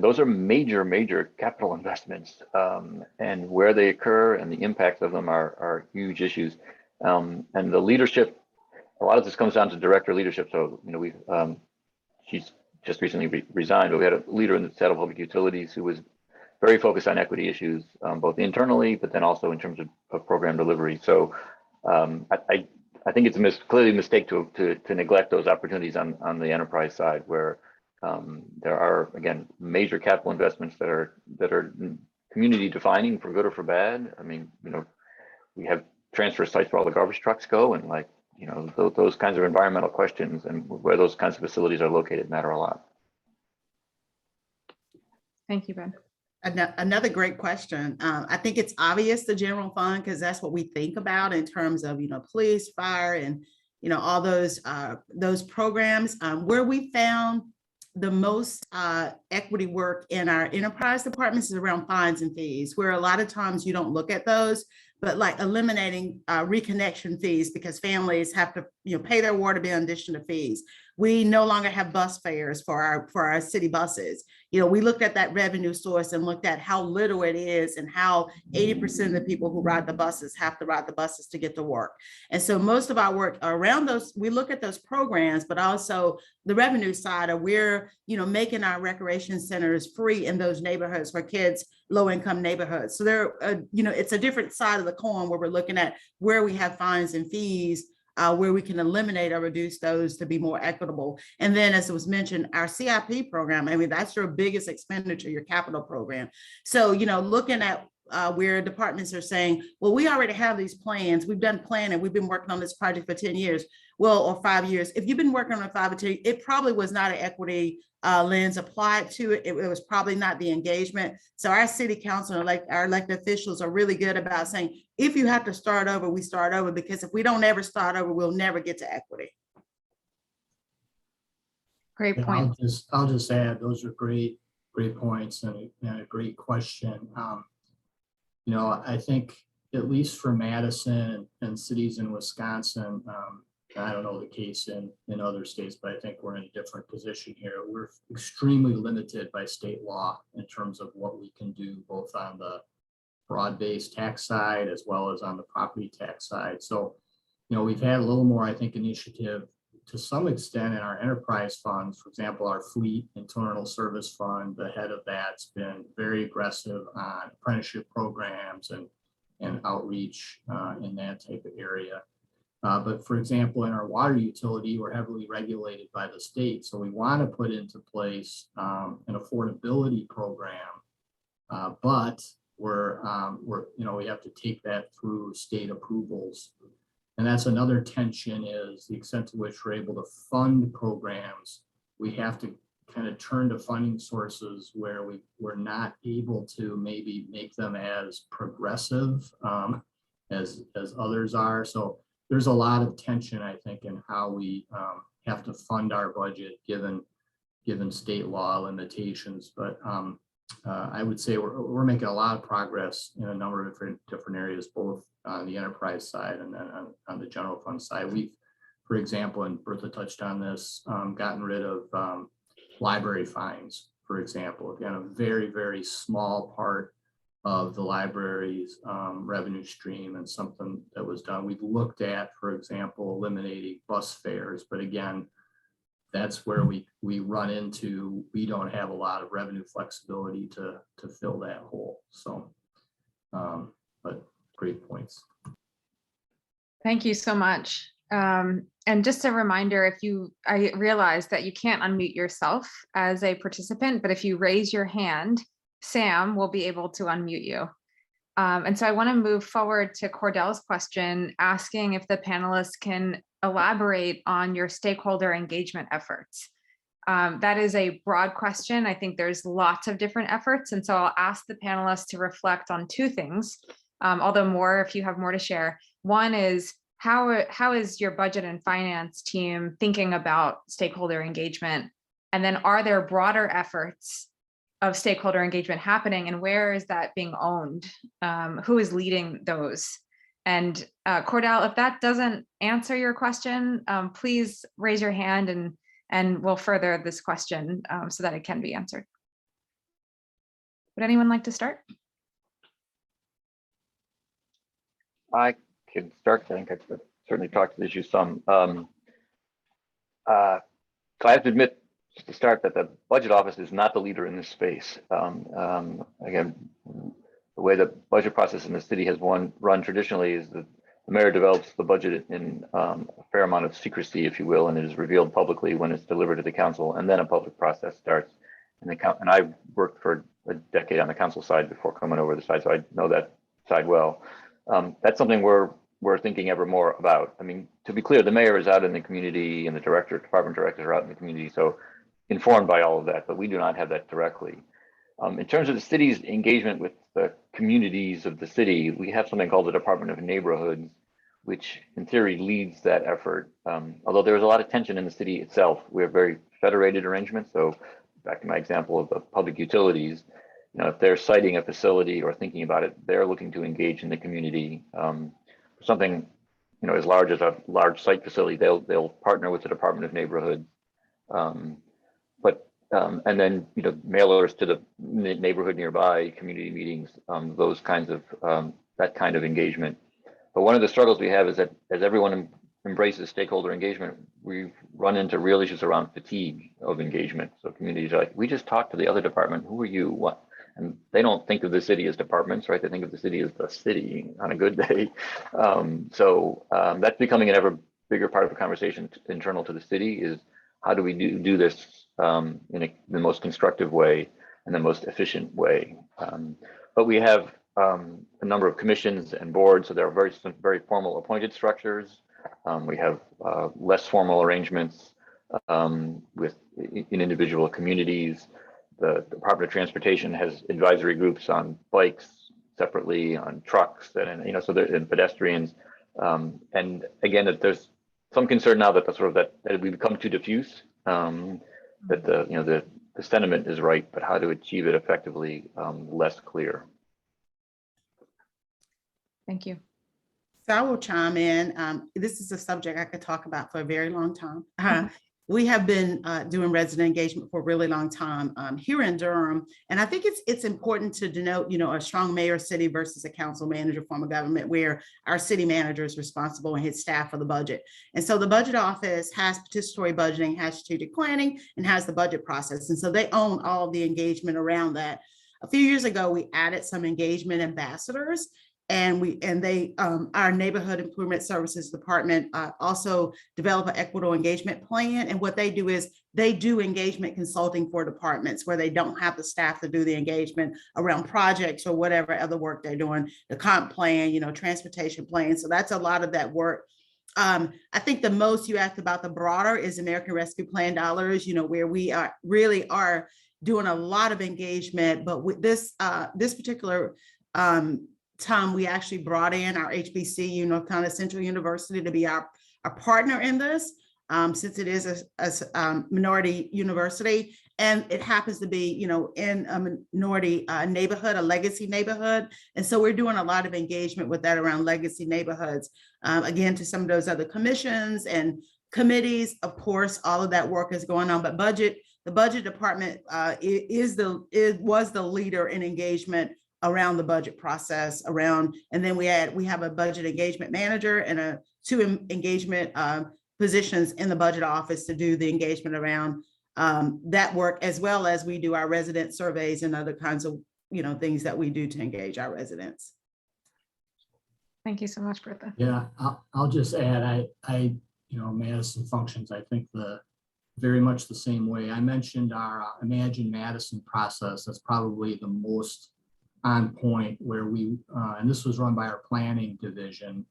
those are major capital investments, and where they occur and the impacts of them are huge issues. And the leadership, a lot of this comes down to director leadership. So, you know, we've she's just recently resigned, but we had a leader in the Seattle Public Utilities who was very focused on equity issues, both internally, but then also in terms of program delivery. So I think it's clearly a mistake to neglect those opportunities on the enterprise side, where there are, again, major capital investments that are community defining for good or for bad. I mean, you know, we have transfer sites where all the garbage trucks go, and, like, you know, those kinds of environmental questions and where those kinds of facilities are located matter a lot. Thank you, Ben. Another great question. I think it's obvious, the general fund, because that's what we think about in terms of, you know, police, fire, and, you know, all those programs. Where we found the most equity work in our enterprise departments is around fines and fees, where a lot of times you don't look at those, but like eliminating reconnection fees, because families have to, you know, pay their water bill in addition to fees. We no longer have bus fares for our city buses. You know, we looked at that revenue source and looked at how little it is, and how 80% of the people who ride the buses have to ride the buses to get to work. And so most of our work around those, we look at those programs, but also the revenue side of where, you know, making our recreation centers free in those neighborhoods for kids, low-income neighborhoods. So there, you know, it's a different side of the coin where we're looking at where we have fines and fees, where we can eliminate or reduce those to be more equitable. And then, as it was mentioned, our CIP program, I mean, that's your biggest expenditure, your capital program. So, you know, looking at where departments are saying, well, we already have these plans, we've done planning, we've been working on this project for 10 years, well, or 5 years. If you've been working on it 5 or 10, it probably was not an equity lens applied to it. It was probably not the engagement. So our city council, like our elected officials, are really good about saying, if you have to start over, we start over, because if we don't ever start over, we'll never get to equity. Great point. I'll just add, those are great points, and a great question. You know, I think, at least for Madison and cities in Wisconsin, I don't know the case in other states, but I think we're in a different position here. We're extremely limited by state law in terms of what we can do, both on the broad-based tax side as well as on the property tax side. So, you know, we've had a little more, I think, initiative to some extent in our enterprise funds. For example, our fleet internal service fund, the head of that's been very aggressive on apprenticeship programs and outreach in that type of area. But for example, in our water utility, we're heavily regulated by the state. So we want to put into place an affordability program, but we're you know, we have to take that through state approvals. And that's another tension, is the extent to which we're able to fund programs. We have to kind of turn to funding sources where we're not able to maybe make them as progressive as others are. So there's a lot of tension, I think, in how we have to fund our budget given state law limitations. But I would say we're making a lot of progress in a number of different areas, both on the enterprise side and then on the general fund side. We've, for example, and Bertha touched on this, gotten rid of library fines, for example. Again, a very, very small part of the library's revenue stream, and something that was done. We've looked at, for example, eliminating bus fares, but again, that's where we run into, we don't have a lot of revenue flexibility to fill that hole. So, but great points. Thank you so much. And just a reminder, I realize that you can't unmute yourself as a participant, but if you raise your hand, Sam will be able to unmute you. And so I want to move forward to Cordell's question, asking if the panelists can elaborate on your stakeholder engagement efforts. That is a broad question. I think there's lots of different efforts. And so I'll ask the panelists to reflect on two things, although if you have more to share. One is, how is your budget and finance team thinking about stakeholder engagement? And then are there broader efforts of stakeholder engagement happening, and where is that being owned? Who is leading those? And Cordell, if that doesn't answer your question, please raise your hand and we'll further this question so that it can be answered. Would anyone like to start? I can start. I think I've certainly talked to the issue some. So I have to admit to start that the budget office is not the leader in this space. Again, the way the budget process in the city has run traditionally is that the mayor develops the budget in a fair amount of secrecy, if you will, and it is revealed publicly when it's delivered to the council, and then a public process starts. And I worked for a decade on the council side before coming over the side, so I know that side well. That's something we're thinking ever more about. I mean, to be clear, the mayor is out in the community and the department directors are out in the community, so informed by all of that, but we do not have that directly. In terms of the city's engagement with the communities of the city, we have something called the Department of Neighborhoods, which in theory leads that effort. Although there's a lot of tension in the city itself, we have very federated arrangements. So back to my example of the public utilities, you know, if they're citing a facility or thinking about it, they're looking to engage in the community. Something, you know, as large as a large site facility, they'll partner with the Department of Neighborhoods. And then, you know, mailers to the neighborhood nearby, community meetings, those kinds of, that kind of engagement. But one of the struggles we have is that as everyone embraces stakeholder engagement, we've run into real issues around fatigue of engagement. So communities are like, we just talked to the other department, who are you, what? And they don't think of the city as departments, right? They think of the city as the city on a good day. That's becoming an ever bigger part of the conversation internal to the city is how do we do this in the most constructive way and the most efficient way. But we have a number of commissions and boards, so there are very formal appointed structures. We have less formal arrangements in individual communities. The Department of Transportation has advisory groups on bikes separately, on trucks, and you know, so there and pedestrians. And again, there's some concern now that that we become too diffuse. That the sentiment is right, but how to achieve it effectively, less clear. Thank you. So I will chime in. This is a subject I could talk about for a very long time. We have been doing resident engagement for a really long time here in Durham. And I think it's important to denote, you know, a strong mayor city versus a council manager form of government where our city manager is responsible and his staff for the budget. And so the budget office has participatory budgeting, has strategic planning, and has the budget process. And so they own all of the engagement around that. A few years ago, we added some engagement ambassadors. And our neighborhood improvement services department also develop an equitable engagement plan. And what they do is they do engagement consulting for departments where they don't have the staff to do the engagement around projects or whatever other work they're doing, the comp plan, you know, transportation plan. So that's a lot of that work. I think the most you asked about the broader is American Rescue Plan dollars, you know, where we really are doing a lot of engagement. But with this particular time, we actually brought in our HBCU, North Carolina Central University, to be our partner in this, since it is a minority university, and it happens to be, you know, in a minority neighborhood, a legacy neighborhood, and so we're doing a lot of engagement with that around legacy neighborhoods. Again, to some of those other commissions and committees, of course, all of that work is going on, but the budget department was the leader in engagement around the budget process and then we have a budget engagement manager and two engagement positions in the budget office to do the engagement around that work, as well as we do our resident surveys and other kinds of, you know, things that we do to engage our residents. Thank you so much, Bertha. Yeah, I'll just add, you know, Madison functions, I think very much the same way. I mentioned our Imagine Madison process. That's probably the most on point, where we, and this was run by our planning division.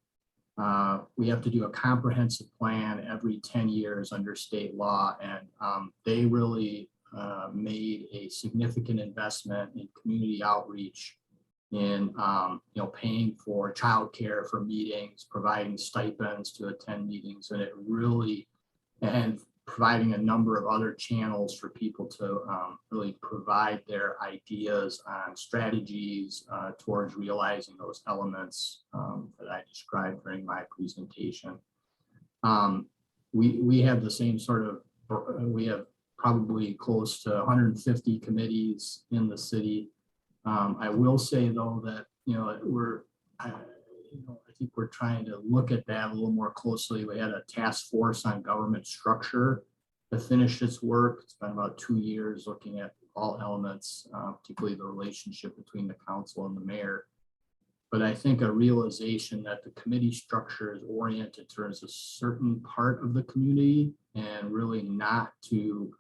We have to do a comprehensive plan every 10 years under state law. And they really made a significant investment in community outreach in paying for childcare for meetings, providing stipends to attend meetings, and providing a number of other channels for people to really provide their ideas on strategies towards realizing those elements that I described during my presentation. We have the same sort of, we have probably close to 150 committees in the city. I will say though that, I think we're trying to look at that a little more closely. We had a task force on government structure to finish its work. It's been about 2 years looking at all elements, particularly the relationship between the council and the mayor. But I think a realization that the committee structure is oriented towards a certain part of the community and really not to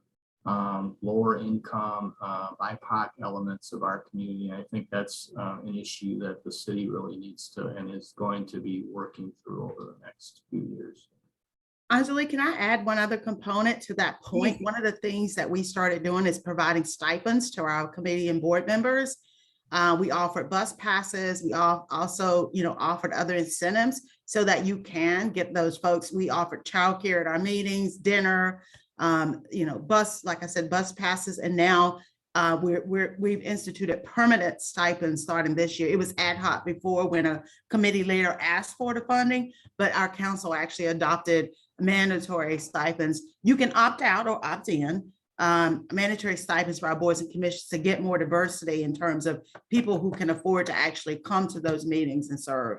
lower income, BIPOC elements of our community. I think that's an issue that the city really needs to and is going to be working through over the next few years. Anjali, can I add one other component to that point? One of the things that we started doing is providing stipends to our committee and board members. We offered bus passes. We also, offered other incentives so that you can get those folks. We offered childcare at our meetings, dinner, bus, like I said, bus passes. And now we've instituted permanent stipends starting this year. It was ad hoc before when a committee leader asked for the funding, but our council actually adopted mandatory stipends. You can opt out or opt in. Mandatory stipends for our boards and commissions to get more diversity in terms of people who can afford to actually come to those meetings and serve.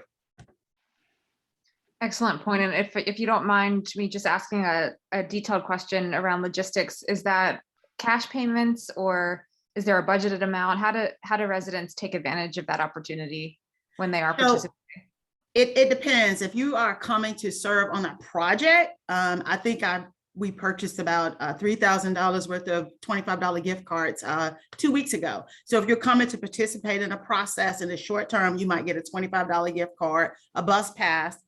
Excellent point. And if you don't mind me just asking a detailed question around logistics, is that cash payments or is there a budgeted amount? How do residents take advantage of that opportunity when they are participating? It depends. If you are coming to serve on a project, I think we purchased about $3,000 worth of $25 gift cards 2 weeks ago. So if you're coming to participate in a process in the short term, you might get a $25 gift card, a bus pass.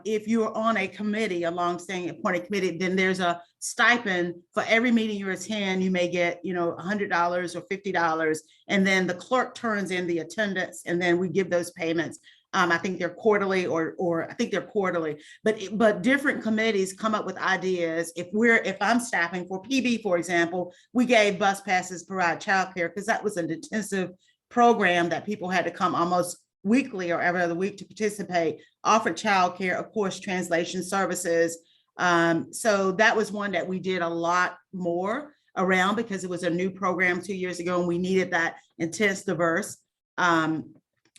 If you're on a committee, a long-standing appointed committee, then there's a stipend for every meeting you attend. You may get, $100 or $50, and then the clerk turns in the attendance, and then we give those payments. I think they're quarterly, or I think they're quarterly. But different committees come up with ideas. If I'm staffing for PB, for example, we gave bus passes, provide childcare, because that was an intensive program that people had to come almost weekly or every other week to participate, offered childcare, of course, translation services. So that was one that we did a lot more around because it was a new program 2 years ago and we needed that intense, diverse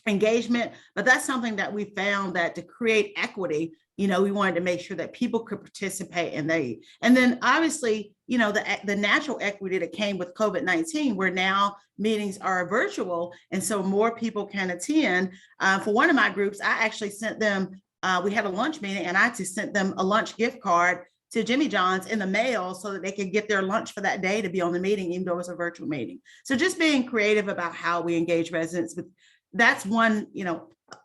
engagement. But that's something that we found that to create equity, we wanted to make sure that people could participate and then obviously, the natural equity that came with COVID-19, where now meetings are virtual. And so more people can attend. For one of my groups, I actually sent them, we had a lunch meeting and I just sent them a lunch gift card to Jimmy John's in the mail so that they could get their lunch for that day to be on the meeting, even though it was a virtual meeting. So just being creative about how we engage residents with, that's one,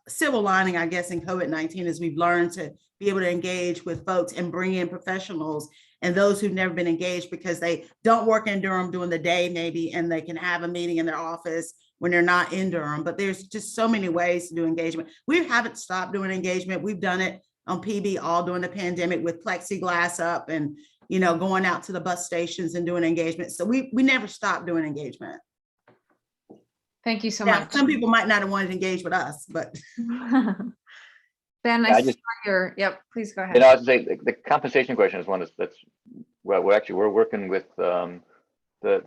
silver lining, I guess, in COVID-19 is we've learned to be able to engage with folks and bring in professionals and those who've never been engaged because they don't work in Durham during the day maybe, and they can have a meeting in their office when they're not in Durham. But there's just so many ways to do engagement. We haven't stopped doing engagement. We've done it on PB all during the pandemic with plexiglass up and, going out to the bus stations and doing engagement. So we never stopped doing engagement. Thank you so much. Some people might not have wanted to engage with us, but. Ben, yep, please go ahead. I was saying the compensation question is one that's well, we're working with the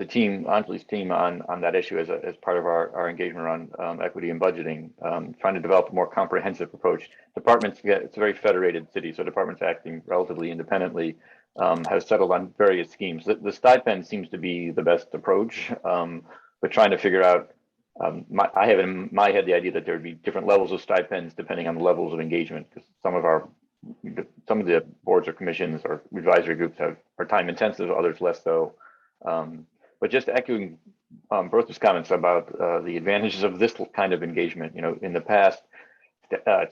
team, Anjali's team on that issue as part of our engagement around equity and budgeting, trying to develop a more comprehensive approach. It's a very federated city, so departments acting relatively independently have settled on various schemes. The stipend seems to be the best approach, but trying to figure out, I have in my head the idea that there would be different levels of stipends depending on the levels of engagement, because some of the boards or commissions or advisory groups are time intensive, others less so. But just echoing Bertha's comments about the advantages of this kind of engagement, in the past,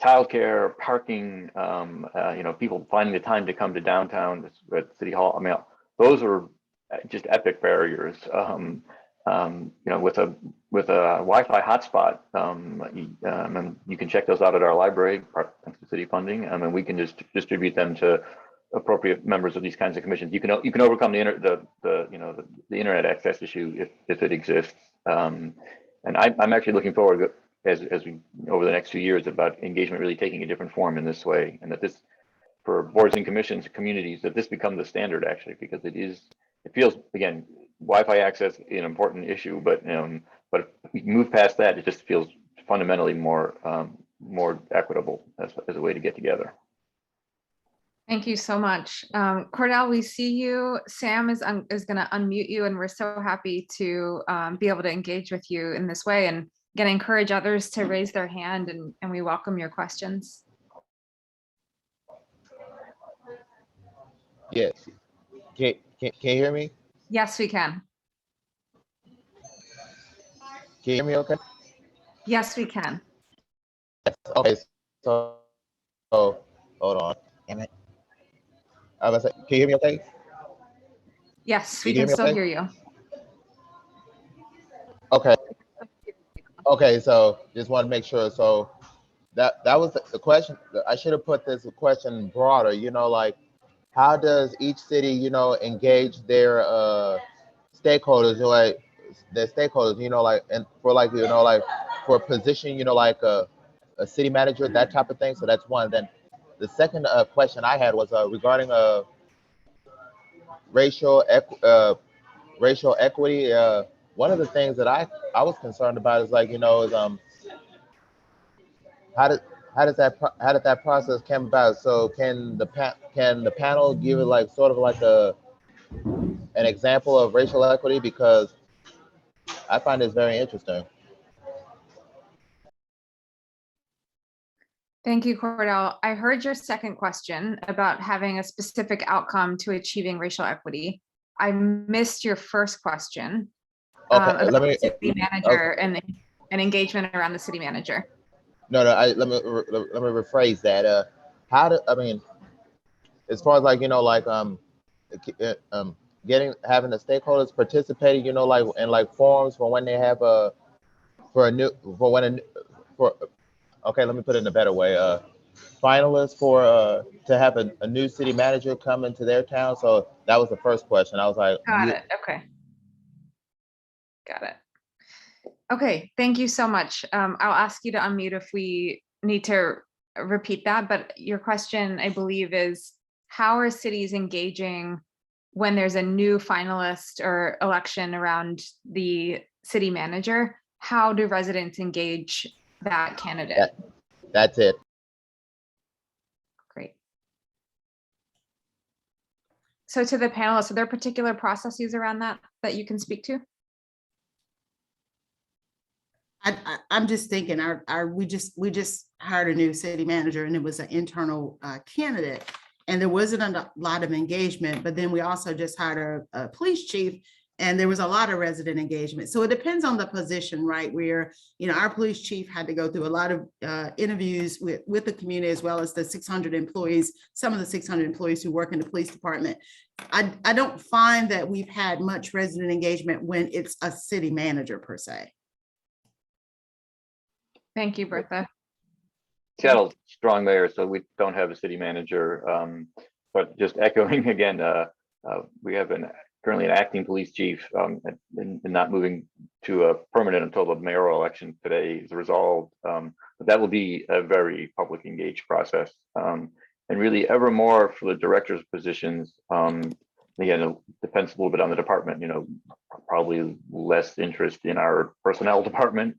childcare, parking, people finding the time to come to downtown at City Hall. I mean, those are just epic barriers. with a Wi-Fi hotspot, and you can check those out at our library, thanks to city funding. And we can just distribute them to appropriate members of these kinds of commissions. You can overcome the internet access issue if it exists. And I'm actually looking forward as we over the next few years about engagement really taking a different form in this way, and that this, for boards and commissions, communities, that this become the standard actually, because it feels, again, Wi-Fi access is an important issue, but if we move past that, it just feels fundamentally more equitable as a way to get together. Thank you so much. Cordell, we see you. Sam is going to unmute you, and we're so happy to be able to engage with you in this way, and again, encourage others to raise their hand, and we welcome your questions. Yes. Can you hear me? Yes, we can. Can you hear me okay? Yes, we can. Okay. So hold on. Damn it. I was like, can you hear me okay? Yes, we Can you can hear me still okay? hear you. Okay. Okay. So just want to make sure. So that was the question. I should have put this question broader. Like, how does each city, engage their stakeholders? Their stakeholders. Like, and for like, like for a position, like a city manager, that type of thing. So that's one. Then the second question I had was regarding racial equity. One of the things that I was concerned about is like, is how did that process come about? So can the panel give it like sort of like an example of racial equity, because I find this very interesting. Thank you, Cordell. I heard your second question about having a specific outcome to achieving racial equity. I missed your first question Okay, about the city manager and engagement around the city manager. No, let me rephrase that. As far as like, having the stakeholders participating, like in like forums for when they have okay, let me put it in a better way. Finalists to have a new city manager come into their town. So that was the first question. I was like, Got it. Okay. Got it. Okay, thank you so much. I'll ask you to unmute if we need to repeat that, but your question, I believe, is how are cities engaging when there's a new finalist or election around the city manager? How do residents engage that candidate? That's it. Great. So to the panelists, are there particular processes around that you can speak to? I'm just thinking we just hired a new city manager, and it was an internal candidate, and there wasn't a lot of engagement, but then we also just hired a police chief, and there was a lot of resident engagement. So it depends on the position, right? Where, our police chief had to go through a lot of interviews with the community, as well as the 600 employees, some of the 600 employees who work in the police department. I don't find that we've had much resident engagement when it's a city manager per se. Thank you, Bertha. Seattle's strong mayor, so we don't have a city manager. But just echoing again, we have currently an acting police chief, and not moving to a permanent until the mayoral election today is resolved. But that will be a very public engaged process. And really ever more for the director's positions. Again, it depends a little bit on the department, probably less interest in our personnel department.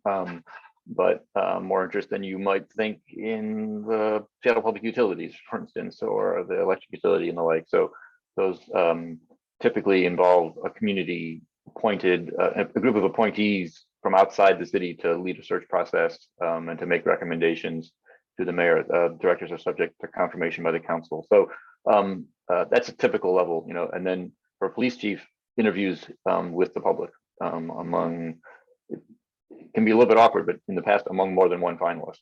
But more interest than you might think in the Seattle Public Utilities, for instance, or the electric utility and the like. So those typically involve a community appointed, a group of appointees from outside the city to lead a search process and to make recommendations to the mayor. Directors are subject to confirmation by the council. So that's a typical level, and then for police chief, interviews with the public among, it can be a little bit awkward, but in the past among more than one finalist.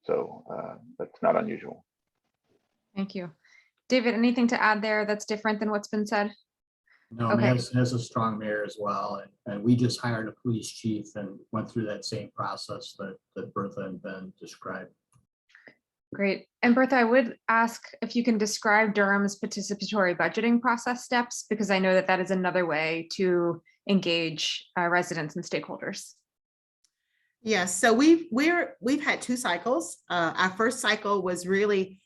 So that's not unusual. Thank you. David, anything to add there that's different than what's been said? No, Okay. Madison has a strong mayor as well, and we just hired a police chief and went through that same process that Bertha and Ben described. Great. And Bertha, I would ask if you can describe Durham's participatory budgeting process steps, because I know that that is another way to engage residents and stakeholders. Yes, so we've had 2 cycles. Our first cycle was really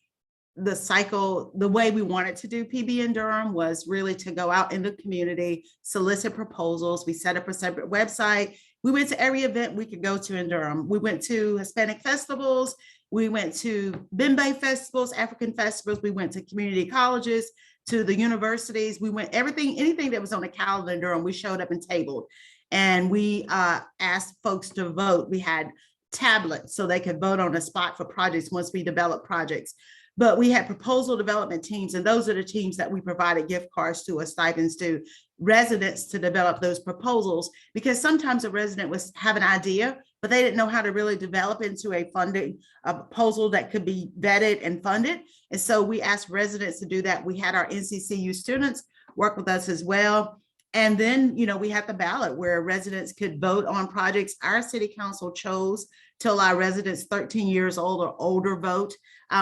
the way we wanted to do PB in Durham was really to go out in the community, solicit proposals. We set up a separate website. We went to every event we could go to in Durham. We went to Hispanic festivals. We went to Bembe festivals, African festivals. We went to community colleges, to the universities. We went anything that was on the calendar in Durham, we showed up and tabled. And we asked folks to vote. We had tablets so they could vote on the spot for projects once we developed projects. But we had proposal development teams, and those are the teams that we provided gift cards to or stipends to residents to develop those proposals, because sometimes a resident was have an idea, but they didn't know how to really develop into a proposal that could be vetted and funded. And so we asked residents to do that. We had our NCCU students work with us as well. And then, we had the ballot where residents could vote on projects. Our city council chose to allow residents 13 years old or older vote,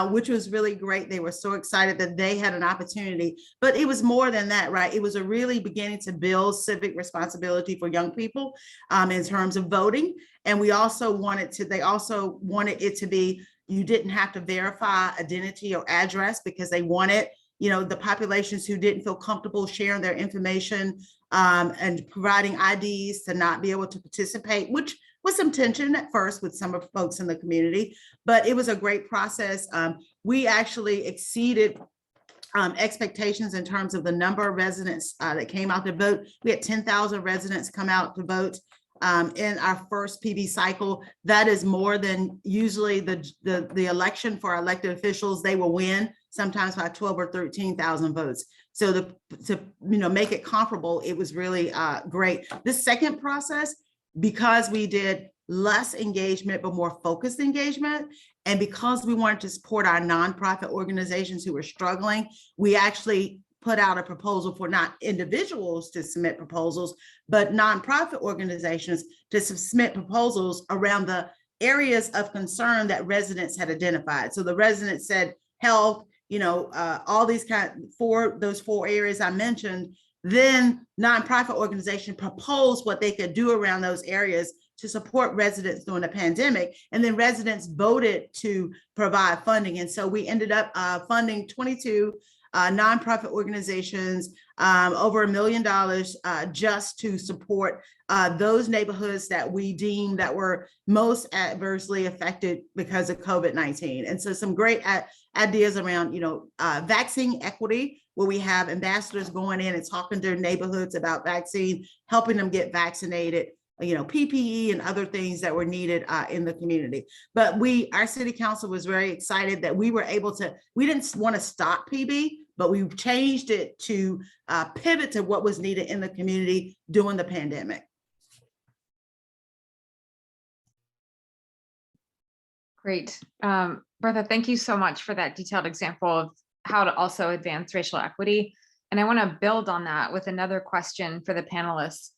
which was really great. They were so excited that they had an opportunity, but it was more than that, right? It was a really beginning to build civic responsibility for young people in terms of voting. And they also wanted it to be, you didn't have to verify identity or address, because they wanted the populations who didn't feel comfortable sharing their information and providing IDs to not be able to participate, which was some tension at first with some of folks in the community, but it was a great process. We actually exceeded expectations in terms of the number of residents that came out to vote. We had 10,000 residents come out to vote in our first PB cycle. That is more than usually the election for our elected officials. They will win sometimes by 12 or 13,000 votes. So to make it comparable, it was really great. This second process, because we did less engagement but more focused engagement, and because we wanted to support our nonprofit organizations who were struggling, we actually put out a proposal for not individuals to submit proposals, but nonprofit organizations to submit proposals around the areas of concern that residents had identified. So the residents said health, all these those 4 areas I mentioned. Then nonprofit organization proposed what they could do around those areas to support residents during the pandemic. And then residents voted to provide funding. And so we ended up funding 22 nonprofit organizations, over $1 million just to support those neighborhoods that we deemed that were most adversely affected because of COVID-19. And so some great ideas around, vaccine equity, where we have ambassadors going in and talking to neighborhoods about vaccine, helping them get vaccinated, PPE and other things that were needed in the community. But our city council was very excited that we were able to, we didn't want to stop PB, but we changed it to pivot to what was needed in the community during the pandemic. Great. Bertha, thank you so much for that detailed example of how to also advance racial equity. And I want to build on that with another question for the panelists.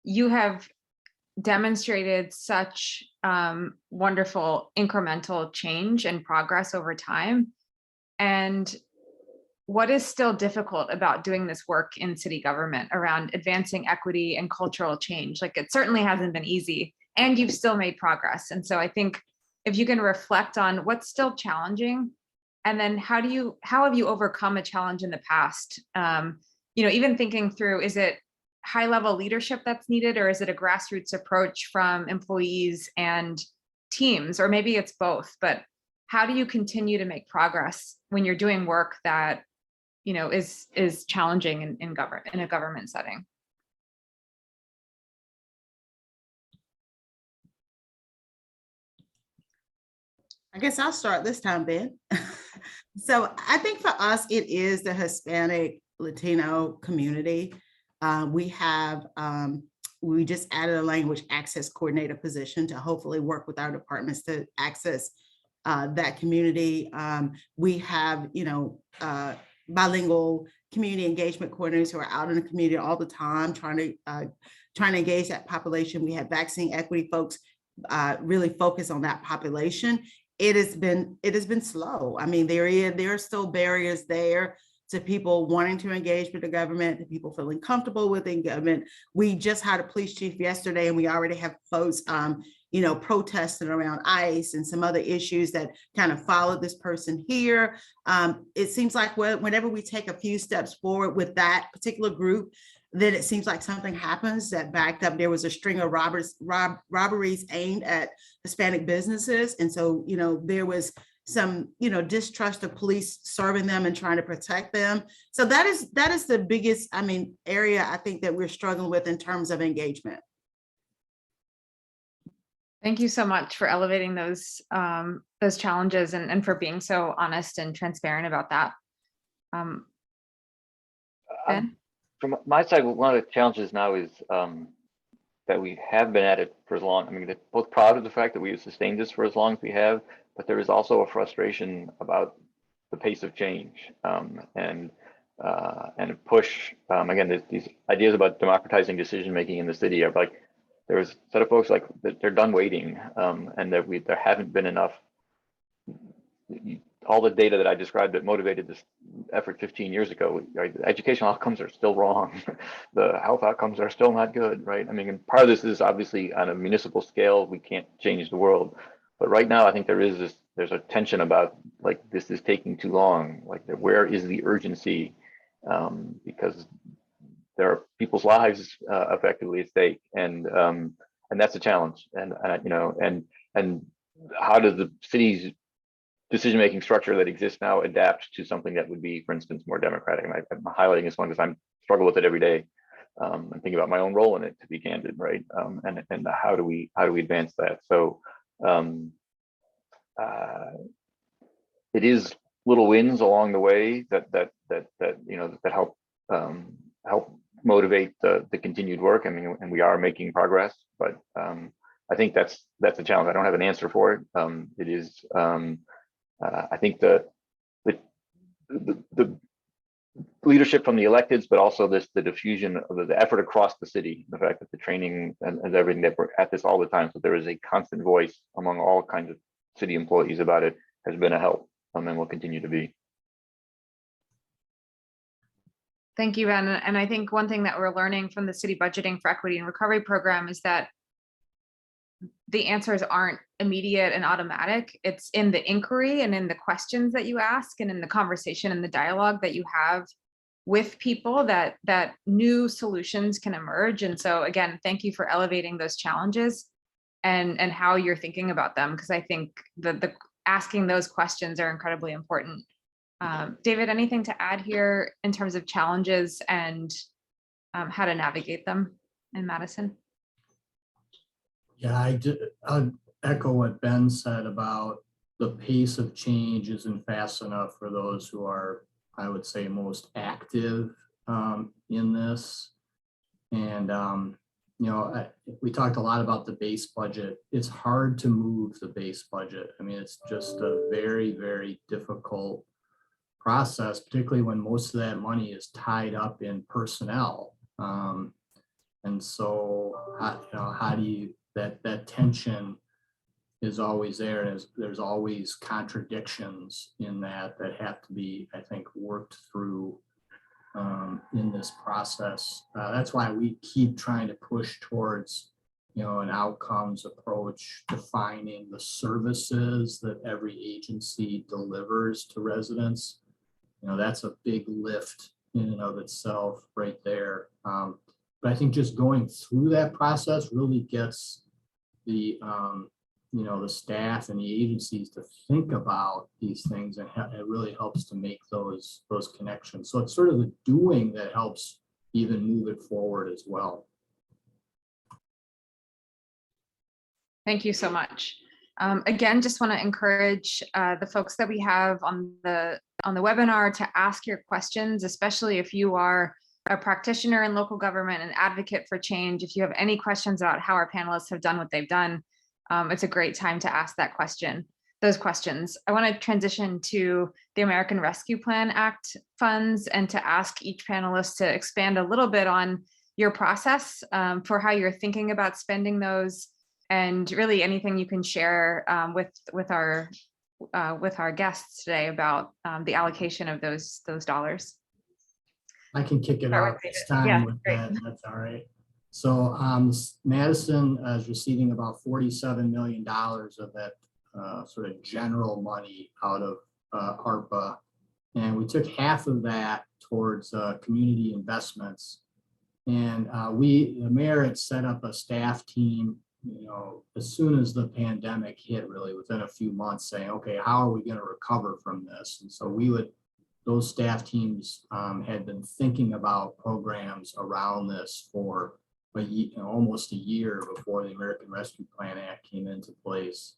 You have demonstrated such wonderful incremental change and progress over time. And what is still difficult about doing this work in city government around advancing equity and cultural change? Like, it certainly hasn't been easy, and you've still made progress. And so I think if you can reflect on what's still challenging, and then how have you overcome a challenge in the past? Even thinking through, is it high level leadership that's needed, or is it a grassroots approach from employees and teams, or maybe it's both? But how do you continue to make progress when you're doing work that is challenging in a government setting? I guess I'll start this time, Ben. So I think for us, it is the Hispanic Latino community. We just added a language access coordinator position to hopefully work with our departments to access that community. We have, bilingual community engagement coordinators who are out in the community all the time trying to engage that population. We have vaccine equity folks really focus on that population. It has been slow. I mean, there are still barriers there to people wanting to engage with the government, to people feeling comfortable with the government. We just had a police chief yesterday, and we already have folks, protesting around ICE and some other issues that kind of followed this person here. It seems like whenever we take a few steps forward with that particular group, then it seems like something happens that backed up. There was a string of robberies aimed at Hispanic businesses. And so, there was some, distrust of police serving them and trying to protect them. So that is the biggest, area I think that we're struggling with in terms of engagement. Thank you so much for elevating those challenges and for being so honest and transparent about that. Ben? From my side, one of the challenges now is that we have been at it for as long. They're both proud of the fact that we have sustained this for as long as we have, but there is also a frustration about the pace of change and a push. Again, these ideas about democratizing decision making in the city are like, there's a set of folks like that they're done waiting, and that there haven't been enough. All the data that I described that motivated this effort 15 years ago, right? The educational outcomes are still wrong. The health outcomes are still not good, right? And part of this is obviously on a municipal scale, we can't change the world. But right now, I think there's a tension about like, this is taking too long. Like, where is the urgency? Because there are people's lives effectively at stake, and that's a challenge. And how does the city's decision-making structure that exists now adapt to something that would be, for instance, more democratic? And I'm highlighting this one because I struggle with it every day. I'm thinking about my own role in it, to be candid, right? And how do we advance that? So it is little wins along the way that help motivate the continued work. And we are making progress, but I think that's a challenge. I don't have an answer for it. It is. I think the leadership from the electeds, but also the diffusion of the effort across the city, the fact that the training and everything, that we're at this all the time, so there is a constant voice among all kinds of city employees about it, has been a help, and will continue to be. Thank you, Ben. And I think one thing that we're learning from the City Budgeting for Equity and Recovery program is that the answers aren't immediate and automatic. It's in the inquiry and in the questions that you ask and in the conversation and the dialogue that you have with people that new solutions can emerge. And so again, thank you for elevating those challenges and how you're thinking about them, because I think the asking those questions are incredibly important. David, anything to add here in terms of challenges and how to navigate them in Madison? Yeah, I'll echo what Ben said about the pace of change isn't fast enough for those who are, I would say, most active in this. And, we talked a lot about the base budget. It's hard to move the base budget. It's just a very, very difficult process, particularly when most of that money is tied up in personnel. And so, how do you, that tension is always there, and there's always contradictions in that have to be, I think, worked through in this process. That's why we keep trying to push towards, an outcomes approach, defining the services that every agency delivers to residents. That's a big lift in and of itself right there. But I think just going through that process really gets the the staff and the agencies to think about these things, and it really helps to make those connections. So it's sort of the doing that helps even move it forward as well. Thank you so much. Again, just want to encourage the folks that we have on the webinar to ask your questions, especially if you are a practitioner in local government, an advocate for change. If you have any questions about how our panelists have done what they've done, it's a great time to ask that question. those questions. I want to transition to the American Rescue Plan Act funds and to ask each panelist to expand a little bit on your process for how you're thinking about spending those, and really anything you can share with our guests today about the allocation of those dollars. I can kick it Start off with this David. time Yeah, with great. that. That's all right. So Madison is receiving about $47 million of that sort of general money out of ARPA. And we took half of that towards community investments. And the mayor had set up a staff team, as soon as the pandemic hit, really within a few months, saying, okay, how are we going to recover from this? And so those staff teams had been thinking about programs around this for almost a year before the American Rescue Plan Act came into place,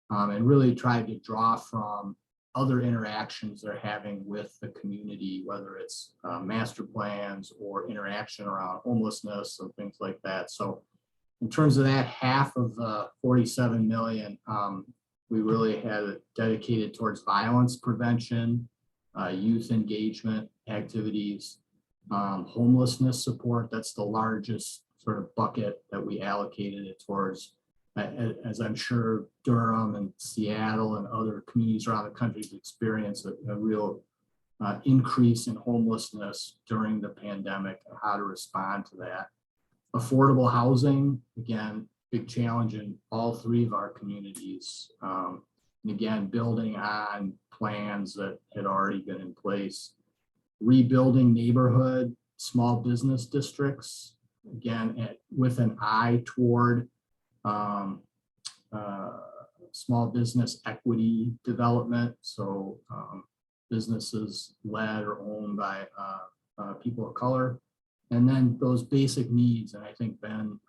and really tried to draw from other interactions they're having with the community, whether it's master plans or interaction around homelessness and things like that. So in terms of that, half of the 47 million, we really had it dedicated towards violence prevention, youth engagement activities, homelessness support. That's the largest sort of bucket that we allocated it towards. As I'm sure Durham and Seattle and other communities around the country have experienced a real increase in homelessness during the pandemic, and how to respond to that. Affordable housing, again, big challenge in all three of our communities. And again, building on plans that had already been in place. Rebuilding neighborhood, small business districts, again, with an eye toward small business equity development. So businesses led or owned by people of color. And then those basic needs, and I think Ben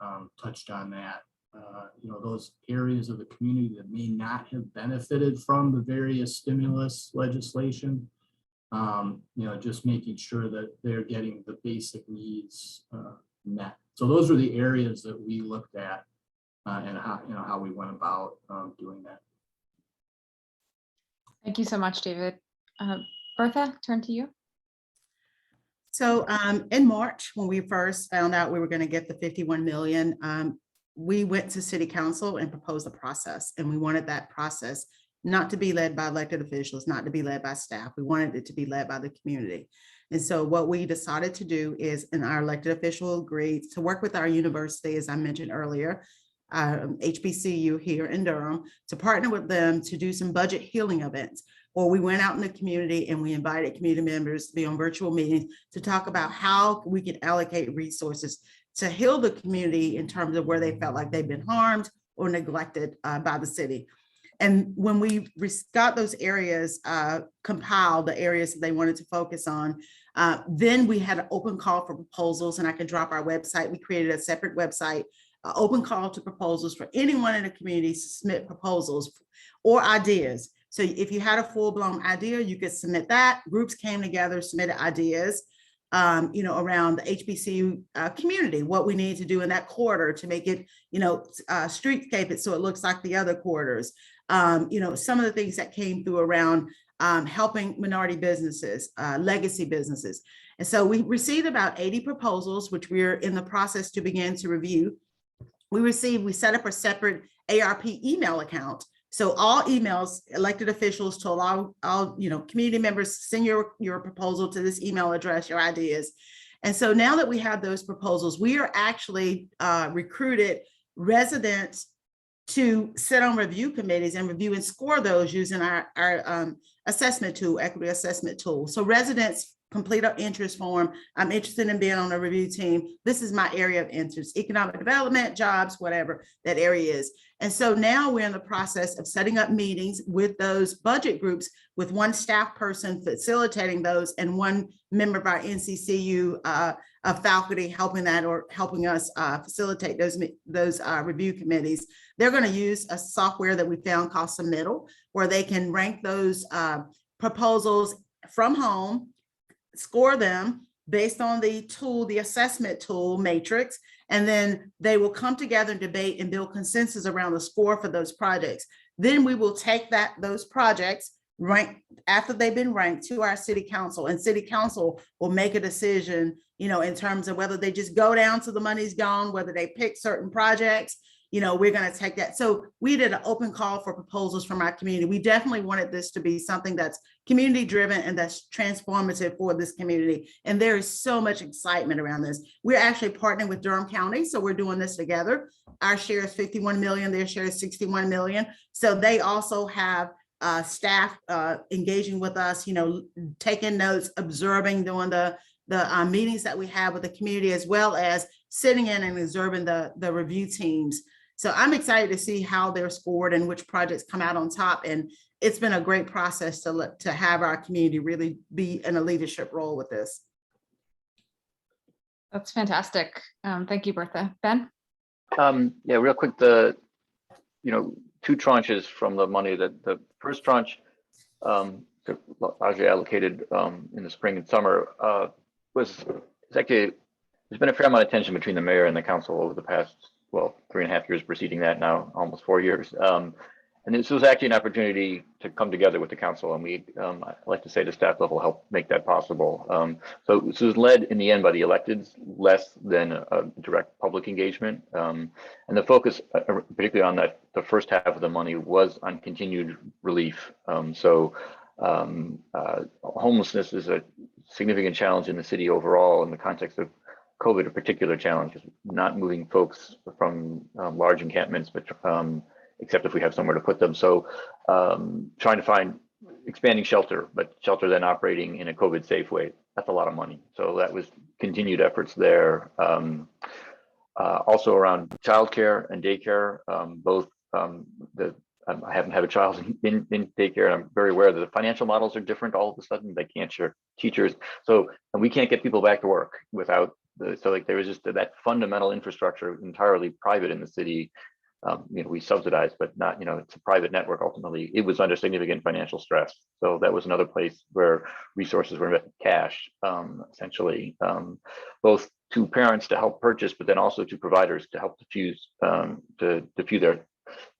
touched on that, those areas of the community that may not have benefited from the various stimulus legislation, just making sure that they're getting the basic needs met. So those are the areas that we looked at and how we went about doing that. Thank you so much, David. Bertha, turn to you. So in March, when we first found out we were going to get the 51 million, we went to City Council and proposed a process. And we wanted that process not to be led by elected officials, not to be led by staff. We wanted it to be led by the community. And so what we decided to do is, and our elected official agreed to work with our university, as I mentioned earlier, HBCU here in Durham, to partner with them to do some budget healing events. Or we went out in the community and we invited community members to be on virtual meetings to talk about how we can allocate resources to heal the community in terms of where they felt like they've been harmed or neglected by the city. And when we got those areas compiled, the areas that they wanted to focus on, then we had an open call for proposals, and I can drop our website. We created a separate website, open call to proposals for anyone in the community to submit proposals or ideas. So if you had a full-blown idea, you could submit that. Groups came together, submitted ideas, around the HBCU community, what we need to do in that corridor to make it, streetscape it so it looks like the other corridors. Some of the things that came through around helping minority businesses, legacy businesses. And so we received about 80 proposals, which we're in the process to begin to review. We set up a separate ARP email account. So all emails, elected officials to allow all, community members, send your proposal to this email address, your ideas. And so now that we have those proposals, we are actually recruited residents to sit on review committees and review and score those using our assessment tool, equity assessment tool. So residents complete our interest form. I'm interested in being on a review team. This is my area of interest, economic development, jobs, whatever that area is. And so now we're in the process of setting up meetings with those budget groups with one staff person facilitating those and one member of our NCCU faculty helping us facilitate those review committees. They're going to use a software that we found called Submittal, where they can rank those proposals from home, score them, based on the tool, the assessment tool matrix, and then they will come together and debate and build consensus around the score for those projects. Then we will take those projects ranked after they've been ranked to our city council, and city council will make a decision, in terms of whether they just go down to the money's gone, whether they pick certain projects. We're going to take that. So we did an open call for proposals from our community. We definitely wanted this to be something that's community driven and that's transformative for this community. And there is so much excitement around this. We're actually partnering with Durham County. So we're doing this together. Our share is 51 million, their share is 61 million. So they also have staff engaging with us, taking notes, observing, doing the meetings that we have with the community, as well as sitting in and observing the review teams. So I'm excited to see how they're scored and which projects come out on top. And it's been a great process to have our community really be in a leadership role with this. That's fantastic. Thank you, Bertha. Ben? Yeah, real quick, two tranches from the money. That the first tranche, largely allocated in the spring and summer, was actually, there's been a fair amount of tension between the mayor and the council over the past, 3.5 years preceding that, now almost 4 years. And this was actually an opportunity to come together with the council, and we, I like to say, the staff level helped make that possible. So this was led in the end by the electeds, less than a direct public engagement. And the focus, particularly on the first half of the money, was on continued relief. Homelessness is a significant challenge in the city overall. In the context of COVID, a particular challenge is not moving folks from large encampments, but except if we have somewhere to put them. So trying to find expanding shelter, but shelter then operating in a COVID safe way. That's a lot of money. So that was continued efforts there. Also around childcare and daycare, both I haven't had a child in daycare, and I'm very aware that the financial models are different all of a sudden. They can't share teachers. So, and we can't get people back to work without there was just that fundamental infrastructure entirely private in the city. We subsidize, but not, it's a private network. Ultimately, it was under significant financial stress. So that was another place where resources were invested, cash, essentially, both to parents to help purchase, but then also to providers to help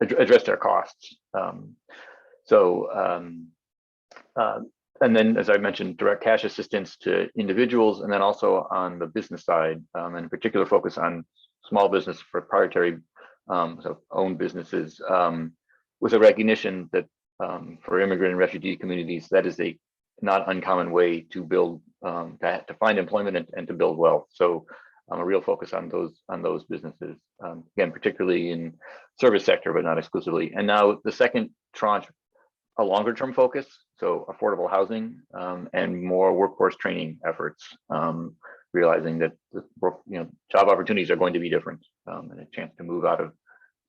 address their costs. And then, as I mentioned, direct cash assistance to individuals, and then also on the business side, and in particular focus on small business, proprietary, owned businesses, with a recognition that for immigrant and refugee communities, that is a not uncommon way to build, to find employment and to build wealth. So a real focus on those businesses, again, particularly in service sector, but not exclusively. And now the second tranche, a longer term focus, so affordable housing and more workforce training efforts, realizing that job opportunities are going to be different, and a chance to move out of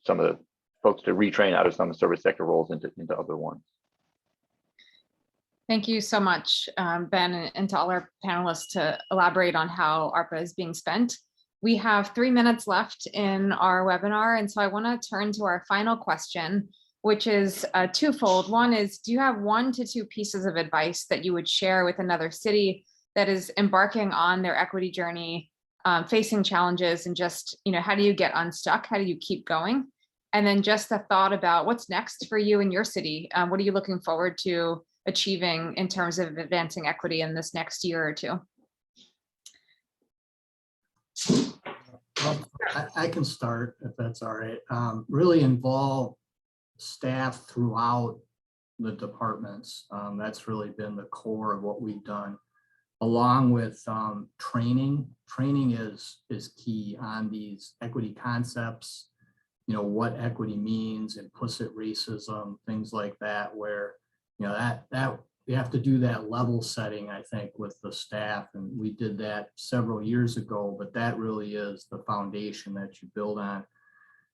some of the folks, to retrain out of some of the service sector roles into other ones. Thank you so much, Ben, and to all our panelists to elaborate on how ARPA is being spent. We have 3 minutes left in our webinar, and so I want to turn to our final question, which is twofold. One is, do you have 1 to 2 pieces of advice that you would share with another city that is embarking on their equity journey, facing challenges, and just, how do you get unstuck? How do you keep going? And then just a thought about what's next for you in your city. What are you looking forward to achieving in terms of advancing equity in this next year or two? Well, I can start if that's all right. Really involve staff throughout the departments. That's really been the core of what we've done, along with training. Training is key on these equity concepts, what equity means, implicit racism, things like that, where that you have to do that level setting, I think, with the staff. And we did that several years ago, but that really is the foundation that you build on.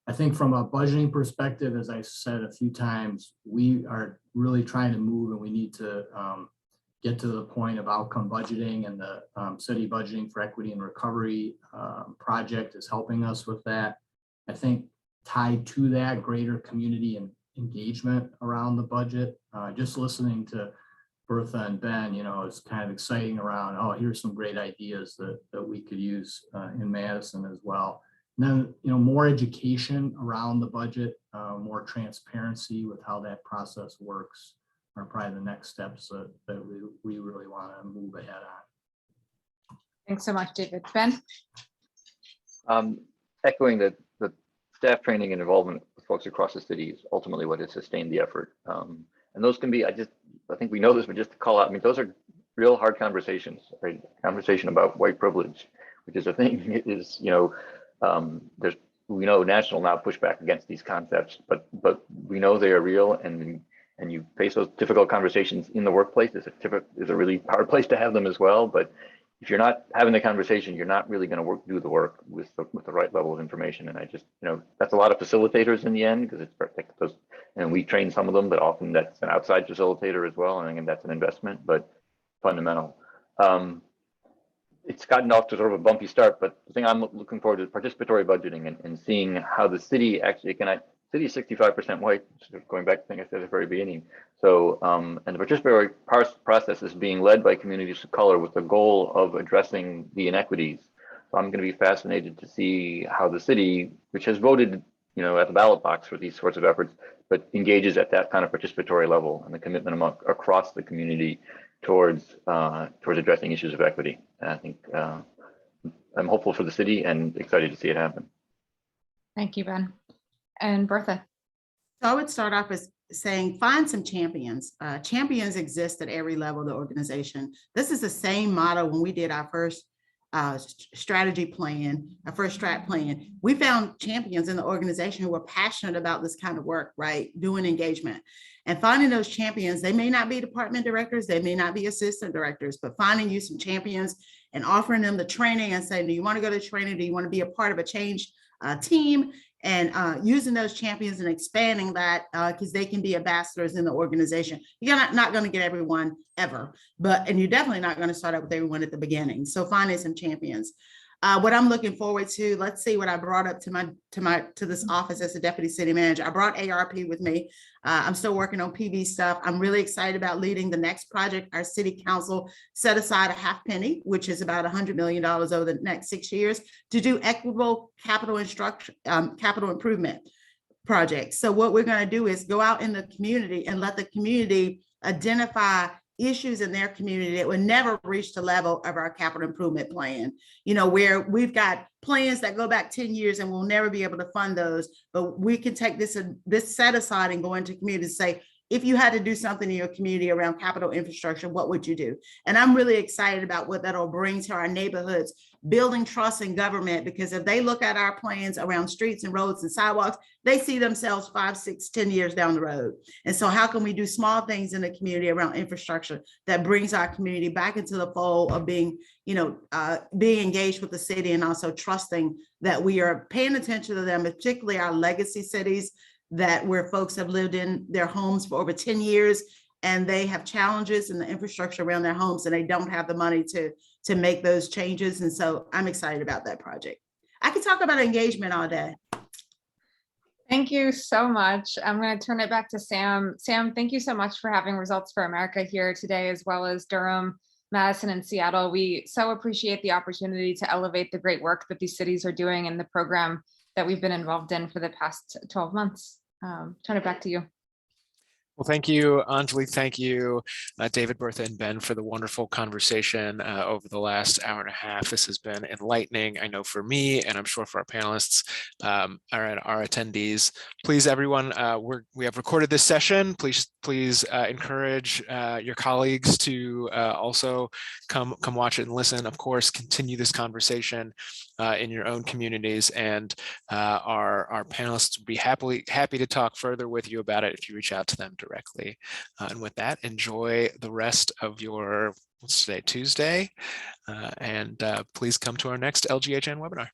I think from a budgeting perspective, as I said a few times, we are really trying to move, and we need to get to the point of outcome budgeting, and the city budgeting for equity and recovery project is helping us with that. I think tied to that, greater community and engagement around the budget. Just listening to Bertha and Ben, is kind of exciting around, oh, here's some great ideas that we could use in Madison as well. And then, more education around the budget, more transparency with how that process works are probably the next steps that we really want to move ahead on. Thanks so much, David. Ben? Echoing the staff training and involvement with folks across the city is ultimately what has sustained the effort. And those can be, I think we know this, but just to call out, I mean, those are real hard conversations, right? Conversation about white privilege, which is a thing. It is, we know national now pushback against these concepts, but we know they are real, and you face those difficult conversations in the workplace. Is a really hard place to have them as well. But if you're not having the conversation, you're not really going to do the work with the right level of information. And I just, that's a lot of facilitators in the end, because it's and we train some of them, but often that's an outside facilitator as well. And again, that's an investment, but fundamental. It's gotten off to sort of a bumpy start, but the thing I'm looking forward to is participatory budgeting and seeing how the city actually city is 65% white, going back to the thing I said at the very beginning. So, and the participatory process is being led by communities of color with the goal of addressing the inequities. So I'm going to be fascinated to see how the city, which has voted, at the ballot box for these sorts of efforts, but engages at that kind of participatory level and the commitment across the community towards addressing issues of equity. And I think I'm hopeful for the city and excited to see it happen. Thank you, Ben. And Bertha? So I would start off as saying, find some champions. Champions exist at every level of the organization. This is the same model when we did our first strategy plan, our first strat plan. We found champions in the organization who were passionate about this kind of work, right? Doing engagement and finding those champions. They may not be department directors, they may not be assistant directors, but finding you some champions and offering them the training and saying, do you want to go to training? Do you want to be a part of a change team? And using those champions and expanding that because they can be ambassadors in the organization. You're not going to get everyone ever, and you're definitely not going to start out with everyone at the beginning. So finding some champions. What I'm looking forward to, let's see what I brought up to this office as a deputy city manager. I brought ARP with me. I'm still working on PV stuff. I'm really excited about leading the next project. Our city council set aside a half penny, which is about $100 million over the next 6 years, to do equitable capital improvement projects. So what we're going to do is go out in the community and let the community identify issues in their community that would never reach the level of our capital improvement plan, where we've got plans that go back 10 years and we'll never be able to fund those, but we can take this set aside and go into communities and say, if you had to do something in your community around capital infrastructure, what would you do? And I'm really excited about what that'll bring to our neighborhoods, building trust in government, because if they look at our plans around streets and roads and sidewalks, they see themselves 5, 6, 10 years down the road. And so how can we do small things in the community around infrastructure that brings our community back into the fold of being engaged with the city and also trusting that we are paying attention to them, particularly our legacy cities, where folks have lived in their homes for over 10 years and they have challenges in the infrastructure around their homes and they don't have the money to make those changes. And so I'm excited about that project. I could talk about engagement all day. Thank you so much. I'm going to turn it back to Sam. Sam, thank you so much for having Results for America here today, as well as Durham, Madison, and Seattle. We so appreciate the opportunity to elevate the great work that these cities are doing in the program that we've been involved in for the past 12 months. Turn it back to you. Well, thank you, Anjali. Thank you, David, Bertha, and Ben, for the wonderful conversation over the last hour and a half. This has been enlightening, I know, for me, and I'm sure for our panelists and our attendees. Please, everyone, we have recorded this session. Please encourage your colleagues to also come watch it and listen. Of course, continue this conversation in your own communities, and our panelists would be happy to talk further with you about it if you reach out to them directly. And with that, enjoy the rest of your, what's today, Tuesday, and please come to our next LGHN webinar.